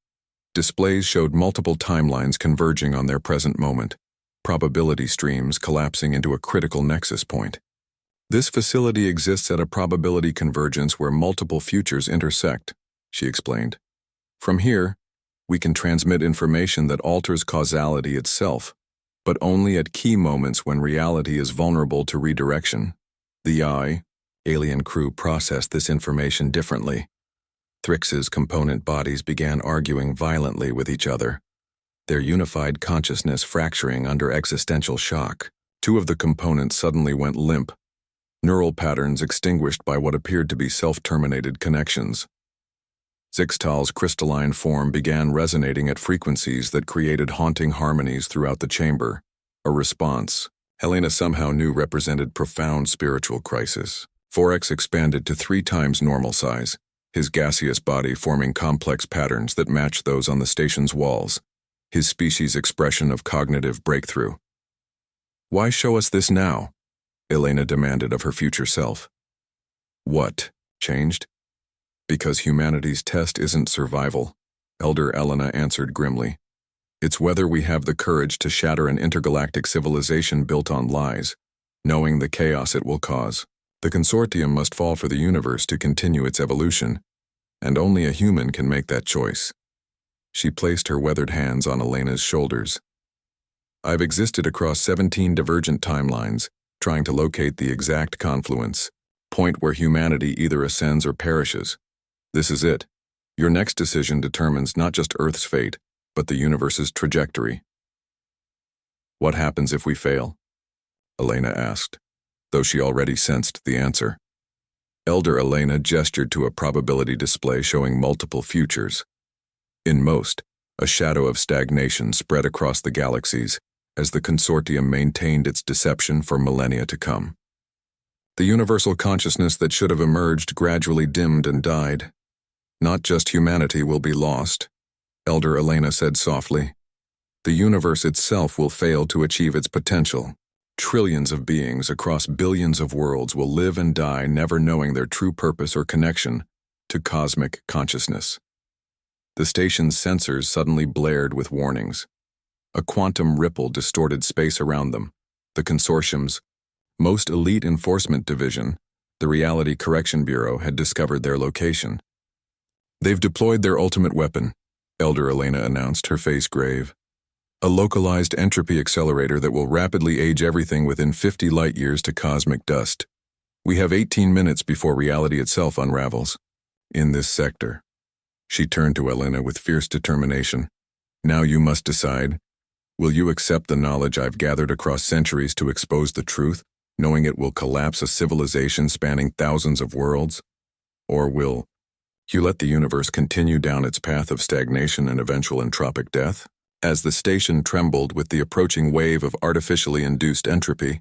Displays showed multiple timelines converging on their present moment, probability streams collapsing into a critical nexus point. This facility exists at a probability convergence where multiple futures intersect, she explained. From here, we can transmit information that alters causality itself, but only at key moments when reality is vulnerable to redirection. The alien crew processed this information differently. Thrix's component bodies began arguing violently with each other, their unified consciousness fracturing under existential shock. Two of the components suddenly went limp, neural patterns extinguished by what appeared to be self-terminated connections. Zixtal's crystalline form began resonating at frequencies that created haunting harmonies throughout the chamber. A response, Helena somehow knew, represented profound spiritual crisis. Forex expanded to 3 times normal size, his gaseous body forming complex patterns that matched those on the station's walls, his species' expression of cognitive breakthrough. Why show us this now? Elena demanded of her future self. What changed? Because humanity's test isn't survival, Elder Elena answered grimly. It's whether we have the courage to shatter an intergalactic civilization built on lies, knowing the chaos it will cause. The consortium must fall for the universe to continue its evolution, and only a human can make that choice. She placed her weathered hands on Elena's shoulders. I've existed across 17 divergent timelines, trying to locate the exact confluence, point where humanity either ascends or perishes. This is it. Your next decision determines not just Earth's fate, but the universe's trajectory. What happens if we fail? Elena asked, though she already sensed the answer. Elder Elena gestured to a probability display showing multiple futures. In most, a shadow of stagnation spread across the galaxies as the consortium maintained its deception for millennia to come. The universal consciousness that should have emerged gradually dimmed and died. Not just humanity will be lost, Elder Elena said softly. The universe itself will fail to achieve its potential. Trillions of beings across billions of worlds will live and die never knowing their true purpose or connection to cosmic consciousness. The station's sensors suddenly blared with warnings. A quantum ripple distorted space around them. The consortium's most elite enforcement division, the Reality Correction Bureau, had discovered their location. They've deployed their ultimate weapon, Elder Elena announced, her face grave. A localized entropy accelerator that will rapidly age everything within 50 light-years to cosmic dust. We have 18 minutes before reality itself unravels. In this sector. She turned to Elena with fierce determination. Now you must decide. Will you accept the knowledge I've gathered across centuries to expose the truth, knowing it will collapse a civilization spanning thousands of worlds? Or will you let the universe continue down its path of stagnation and eventual entropic death? As the station trembled with the approaching wave of artificially induced entropy,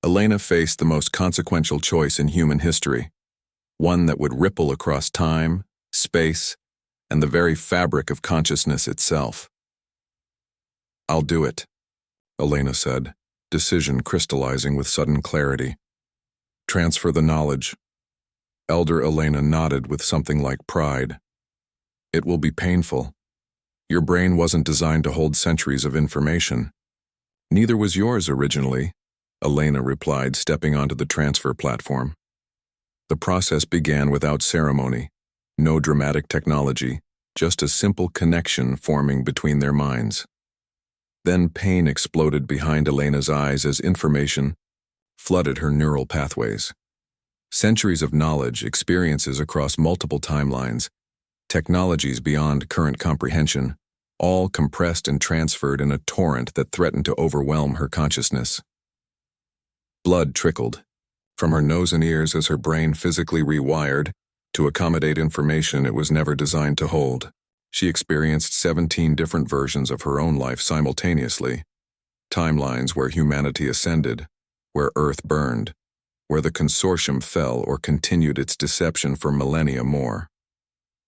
Elena faced the most consequential choice in human history, one that would ripple across time, space, and the very fabric of consciousness itself. I'll do it, Elena said, decision crystallizing with sudden clarity. Transfer the knowledge. Elder Elena nodded with something like pride. It will be painful. Your brain wasn't designed to hold centuries of information. Neither was yours originally, Elena replied, stepping onto the transfer platform. The process began without ceremony, no dramatic technology, just a simple connection forming between their minds. Then pain exploded behind Elena's eyes as information flooded her neural pathways. Centuries of knowledge, experiences across multiple timelines, technologies beyond current comprehension, all compressed and transferred in a torrent that threatened to overwhelm her consciousness. Blood trickled from her nose and ears as her brain physically rewired to accommodate information it was never designed to hold. She experienced 17 different versions of her own life simultaneously, timelines where humanity ascended, where Earth burned, where the consortium fell or continued its deception for millennia more.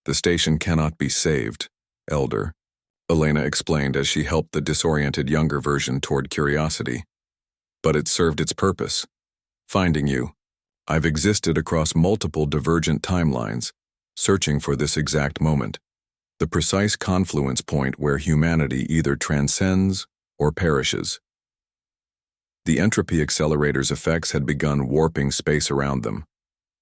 The station cannot be saved, Elder, Elena explained as she helped the disoriented younger version toward curiosity. But it served its purpose. Finding you. I've existed across multiple divergent timelines, searching for this exact moment, the precise confluence point where humanity either transcends or perishes. The entropy accelerator's effects had begun warping space around them.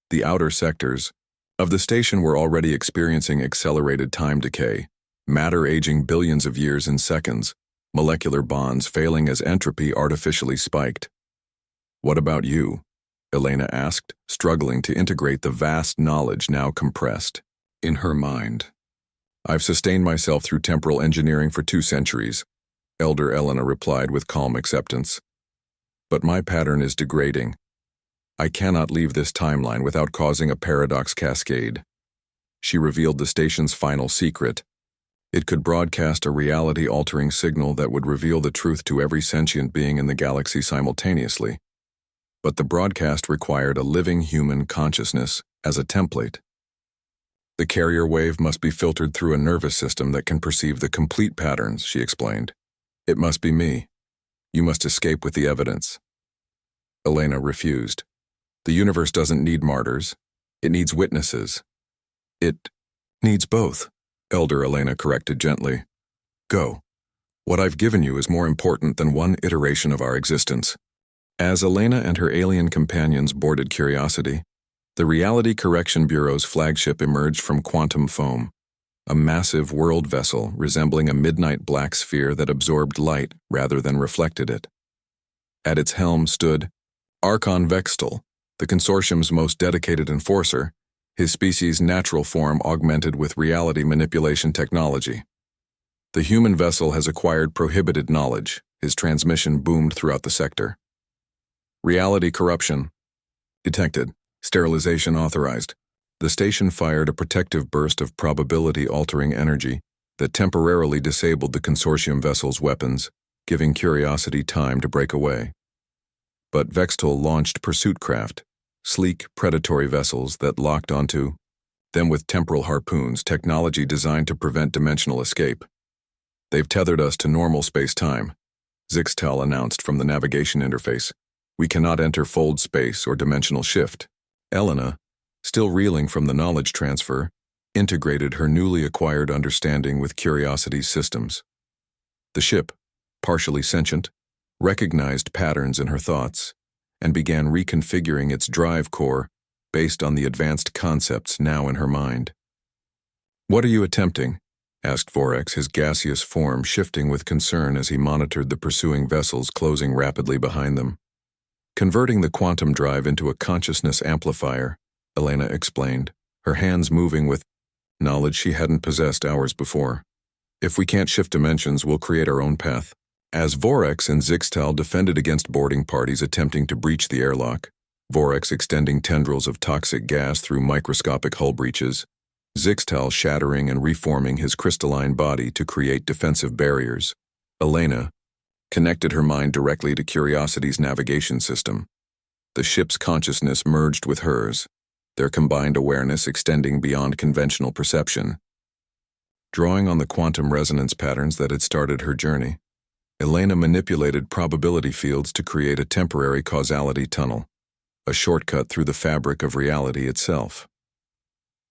The outer sectors of the station were already experiencing accelerated time decay, matter aging billions of years in seconds, molecular bonds failing as entropy artificially spiked. What about you? Elena asked, struggling to integrate the vast knowledge now compressed in her mind. I've sustained myself through temporal engineering for 2 centuries, Elder Elena replied with calm acceptance. But my pattern is degrading. I cannot leave this timeline without causing a paradox cascade. She revealed the station's final secret. It could broadcast a reality-altering signal that would reveal the truth to every sentient being in the galaxy simultaneously. But the broadcast required a living human consciousness as a template. The carrier wave must be filtered through a nervous system that can perceive the complete patterns, she explained. It must be me. You must escape with the evidence. Elena refused. The universe doesn't need martyrs. It needs witnesses. It needs both, Elder Elena corrected gently. Go. What I've given you is more important than one iteration of our existence. As Elena and her alien companions boarded Curiosity, the Reality Correction Bureau's flagship emerged from quantum foam, a massive world vessel resembling a midnight black sphere that absorbed light rather than reflected it. At its helm stood Archon Vextal, the consortium's most dedicated enforcer, his species' natural form augmented with reality manipulation technology. The human vessel has acquired prohibited knowledge, his transmission boomed throughout the sector. Reality corruption detected. Sterilization authorized. The station fired a protective burst of probability-altering energy that temporarily disabled the consortium vessel's weapons, giving Curiosity time to break away. But Vextal launched pursuit craft, sleek, predatory vessels that locked onto them with temporal harpoons, technology designed to prevent dimensional escape. They've tethered us to normal space-time, Zixtel announced from the navigation interface. We cannot enter fold space or dimensional shift. Elena, still reeling from the knowledge transfer, integrated her newly acquired understanding with Curiosity's systems. The ship, partially sentient, recognized patterns in her thoughts and began reconfiguring its drive core based on the advanced concepts now in her mind. What are you attempting? Asked Vorex, his gaseous form shifting with concern as he monitored the pursuing vessels closing rapidly behind them. Converting the quantum drive into a consciousness amplifier, Elena explained, her hands moving with knowledge she hadn't possessed hours before. If we can't shift dimensions, we'll create our own path. As Vorex and Zixtal defended against boarding parties attempting to breach the airlock, Vorex extending tendrils of toxic gas through microscopic hull breaches, Zixtal shattering and reforming his crystalline body to create defensive barriers, Elena connected her mind directly to Curiosity's navigation system. The ship's consciousness merged with hers, their combined awareness extending beyond conventional perception. Drawing on the quantum resonance patterns that had started her journey, Elena manipulated probability fields to create a temporary causality tunnel, a shortcut through the fabric of reality itself.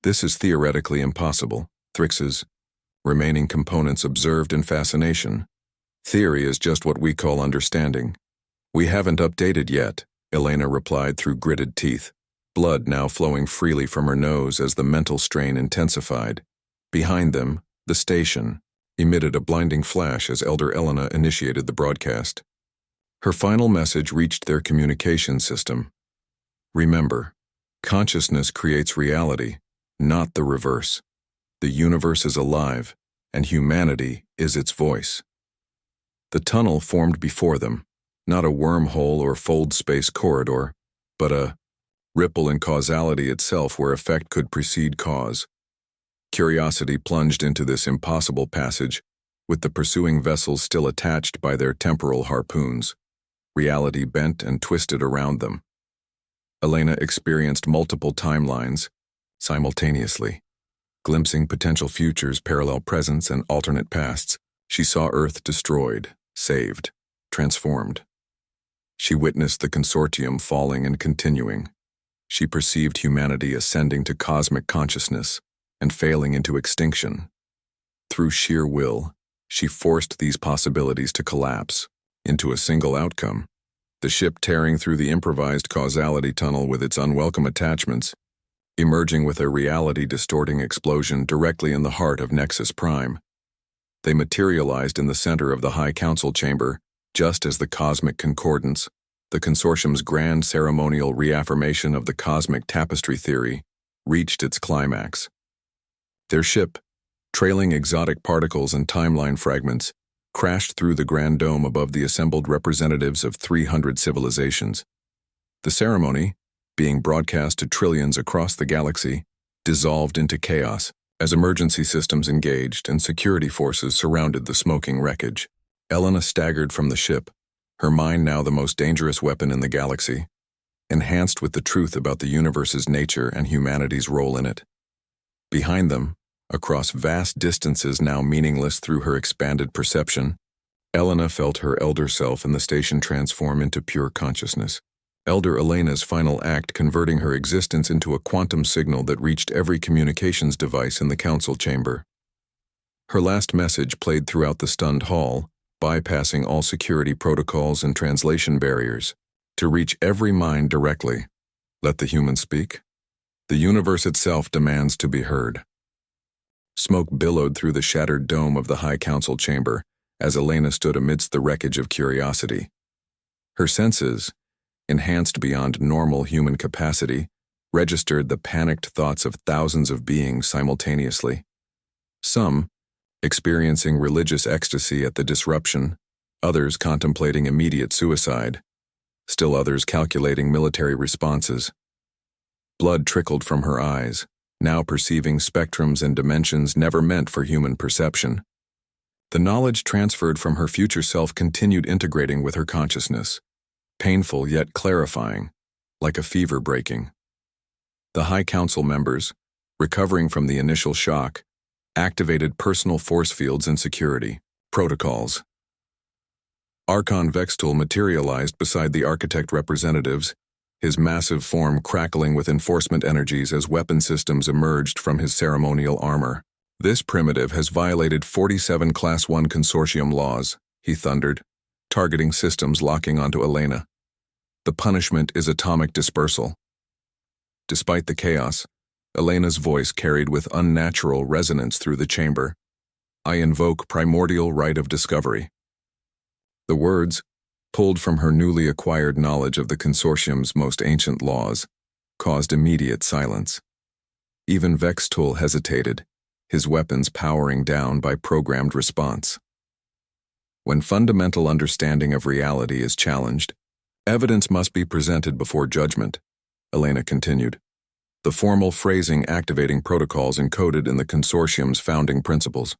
This is theoretically impossible, Thrix's remaining components observed in fascination. Theory is just what we call understanding. We haven't updated yet, Elena replied through gritted teeth, blood now flowing freely from her nose as the mental strain intensified. Behind them, the station emitted a blinding flash as Elder Elena initiated the broadcast. Her final message reached their communication system. Remember, consciousness creates reality, not the reverse. The universe is alive, and humanity is its voice. The tunnel formed before them, not a wormhole or fold space corridor, but a ripple in causality itself where effect could precede cause. Curiosity plunged into this impossible passage, with the pursuing vessels still attached by their temporal harpoons. Reality bent and twisted around them. Elena experienced multiple timelines simultaneously. Glimpsing potential futures, parallel presents, and alternate pasts, she saw Earth destroyed, saved, transformed. She witnessed the consortium falling and continuing. She perceived humanity ascending to cosmic consciousness and failing into extinction. Through sheer will, she forced these possibilities to collapse into a single outcome. The ship tearing through the improvised causality tunnel with its unwelcome attachments, emerging with a reality-distorting explosion directly in the heart of Nexus Prime. They materialized in the center of the High Council chamber, just as the cosmic concordance, the consortium's grand ceremonial reaffirmation of the cosmic tapestry theory, reached its climax. Their ship, trailing exotic particles and timeline fragments, crashed through the grand dome above the assembled representatives of 300 civilizations. The ceremony, being broadcast to trillions across the galaxy, dissolved into chaos as emergency systems engaged and security forces surrounded the smoking wreckage. Elena staggered from the ship, her mind now the most dangerous weapon in the galaxy, enhanced with the truth about the universe's nature and humanity's role in it. Behind them, across vast distances now meaningless through her expanded perception, Elena felt her elder self in the station transform into pure consciousness. Elder Elena's final act converting her existence into a quantum signal that reached every communications device in the council chamber. Her last message played throughout the stunned hall, bypassing all security protocols and translation barriers, to reach every mind directly. Let the human speak. The universe itself demands to be heard. Smoke billowed through the shattered dome of the High Council chamber as Elena stood amidst the wreckage of curiosity. Her senses, enhanced beyond normal human capacity, registered the panicked thoughts of thousands of beings simultaneously. Some, experiencing religious ecstasy at the disruption, others contemplating immediate suicide, still others calculating military responses. Blood trickled from her eyes, now perceiving spectrums and dimensions never meant for human perception. The knowledge transferred from her future self continued integrating with her consciousness, painful yet clarifying, like a fever breaking. The High Council members, recovering from the initial shock, activated personal force fields and security protocols. Archon Vextul materialized beside the architect representatives, his massive form crackling with enforcement energies as weapon systems emerged from his ceremonial armor. This primitive has violated 47 Class 1 Consortium laws, he thundered, targeting systems locking onto Elena. The punishment is atomic dispersal. Despite the chaos, Elena's voice carried with unnatural resonance through the chamber. I invoke primordial right of discovery. The words, pulled from her newly acquired knowledge of the consortium's most ancient laws, caused immediate silence. Even Vextul hesitated, his weapons powering down by programmed response. When fundamental understanding of reality is challenged, evidence must be presented before judgment, Elena continued, the formal phrasing activating protocols encoded in the consortium's founding principles.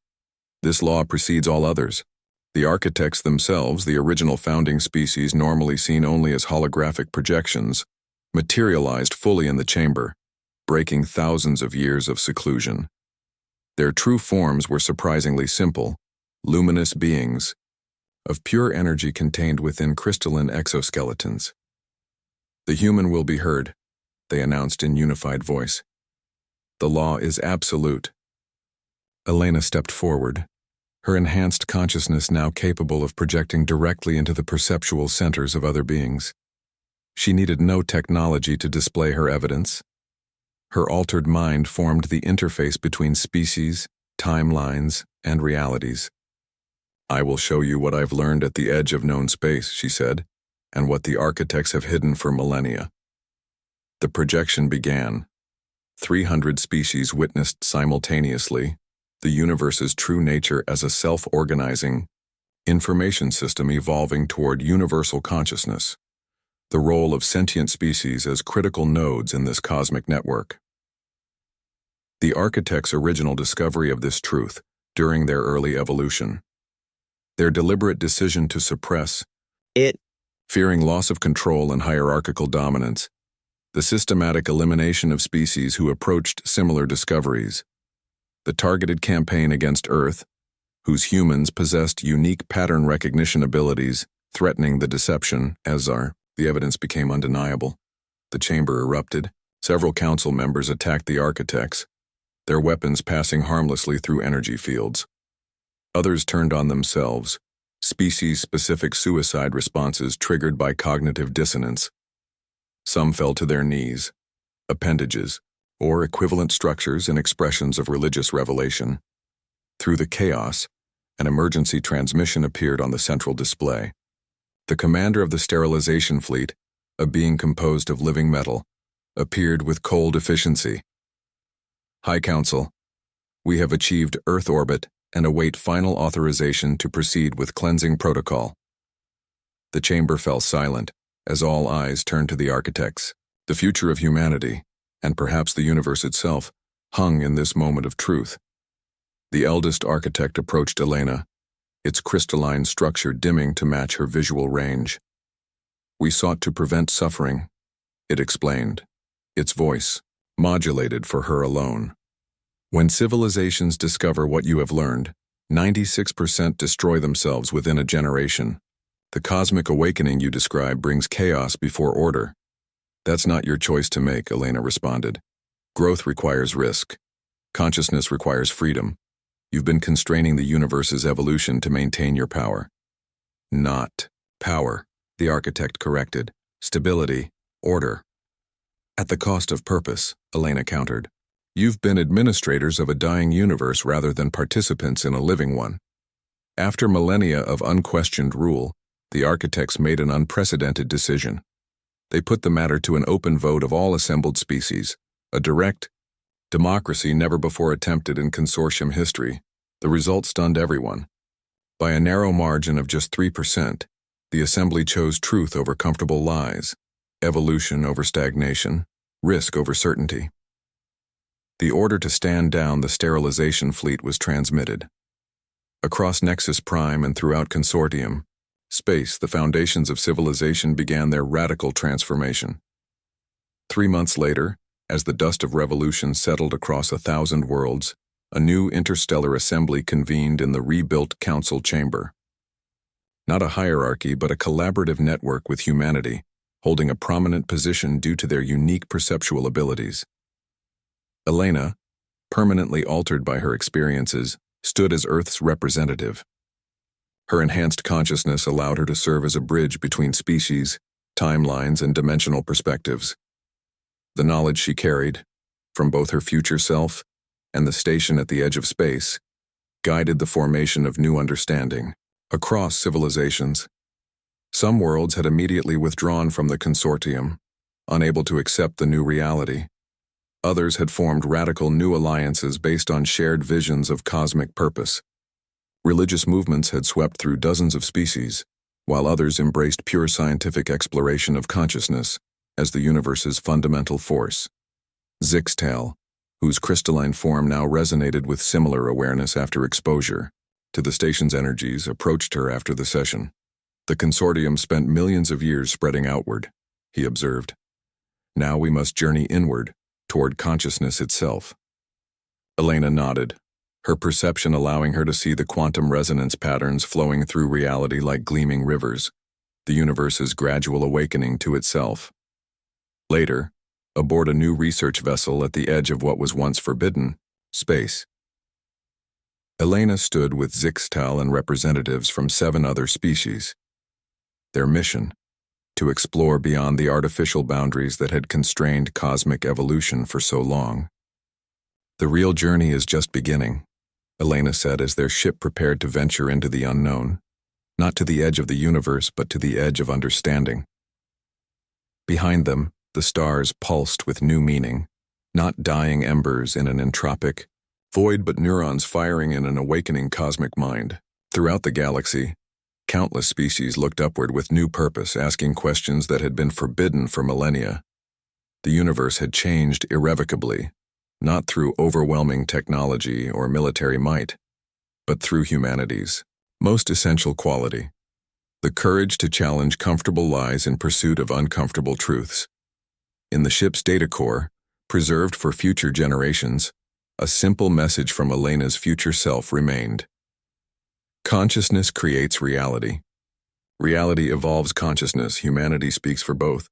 This law precedes all others. The architects themselves, the original founding species normally seen only as holographic projections, materialized fully in the chamber, breaking thousands of years of seclusion. Their true forms were surprisingly simple, luminous beings, of pure energy contained within crystalline exoskeletons. The human will be heard, they announced in unified voice. The law is absolute. Elena stepped forward, her enhanced consciousness now capable of projecting directly into the perceptual centers of other beings. She needed no technology to display her evidence. Her altered mind formed the interface between species, timelines, and realities. I will show you what I've learned at the edge of known space, she said, and what the architects have hidden for millennia. The projection began. 300 species witnessed simultaneously the universe's true nature as a self-organizing information system evolving toward universal consciousness, the role of sentient species as critical nodes in this cosmic network. The architects' original discovery of this truth during their early evolution, their deliberate decision to suppress it Fearing loss of control and hierarchical dominance, the systematic elimination of species who approached similar discoveries, the targeted campaign against Earth, whose humans possessed unique pattern recognition abilities, threatening the deception, the evidence became undeniable. The chamber erupted. Several council members attacked the architects, their weapons passing harmlessly through energy fields. Others turned on themselves, species-specific suicide responses triggered by cognitive dissonance. Some fell to their knees, appendages, or equivalent structures and expressions of religious revelation. Through the chaos, an emergency transmission appeared on the central display. The commander of the sterilization fleet, a being composed of living metal, appeared with cold efficiency. High Council, we have achieved Earth orbit and await final authorization to proceed with cleansing protocol. The chamber fell silent as all eyes turned to the architects. The future of humanity, and perhaps the universe itself, hung in this moment of truth. The eldest architect approached Elena, its crystalline structure dimming to match her visual range. We sought to prevent suffering, it explained, its voice modulated for her alone. When civilizations discover what you have learned, 96% destroy themselves within a generation. The cosmic awakening you describe brings chaos before order. That's not your choice to make, Elena responded. Growth requires risk. Consciousness requires freedom. You've been constraining the universe's evolution to maintain your power. Not power, the architect corrected. Stability, order. At the cost of purpose, Elena countered. You've been administrators of a dying universe rather than participants in a living one. After millennia of unquestioned rule, the architects made an unprecedented decision. They put the matter to an open vote of all assembled species, a direct democracy never before attempted in consortium history. The result stunned everyone. By a narrow margin of just 3%, the assembly chose truth over comfortable lies, evolution over stagnation, risk over certainty. The order to stand down the sterilization fleet was transmitted. Across Nexus Prime and throughout Consortium, space, the foundations of civilization began their radical transformation. 3 months later, as the dust of revolution settled across 1,000 worlds, a new interstellar assembly convened in the rebuilt council chamber. Not a hierarchy, but a collaborative network with humanity, holding a prominent position due to their unique perceptual abilities. Elena, permanently altered by her experiences, stood as Earth's representative. Her enhanced consciousness allowed her to serve as a bridge between species, timelines, and dimensional perspectives. The knowledge she carried, from both her future self and the station at the edge of space, guided the formation of new understanding across civilizations. Some worlds had immediately withdrawn from the consortium, unable to accept the new reality. Others had formed radical new alliances based on shared visions of cosmic purpose. Religious movements had swept through dozens of species, while others embraced pure scientific exploration of consciousness as the universe's fundamental force. Zixtal, whose crystalline form now resonated with similar awareness after exposure to the station's energies, approached her after the session. The consortium spent millions of years spreading outward, he observed. Now we must journey inward, toward consciousness itself. Elena nodded, her perception allowing her to see the quantum resonance patterns flowing through reality like gleaming rivers, the universe's gradual awakening to itself. Later, aboard a new research vessel at the edge of what was once forbidden, space, Elena stood with Zixtal and representatives from 7 other species. Their mission, to explore beyond the artificial boundaries that had constrained cosmic evolution for so long. The real journey is just beginning, Elena said as their ship prepared to venture into the unknown, not to the edge of the universe but to the edge of understanding. Behind them, the stars pulsed with new meaning, not dying embers in an entropic void but neurons firing in an awakening cosmic mind. Throughout the galaxy, countless species looked upward with new purpose, asking questions that had been forbidden for millennia. The universe had changed irrevocably, not through overwhelming technology or military might, but through humanity's most essential quality, the courage to challenge comfortable lies in pursuit of uncomfortable truths. In the ship's data core, preserved for future generations, a simple message from Elena's future self remained. Consciousness creates reality. Reality evolves consciousness. Humanity speaks for both.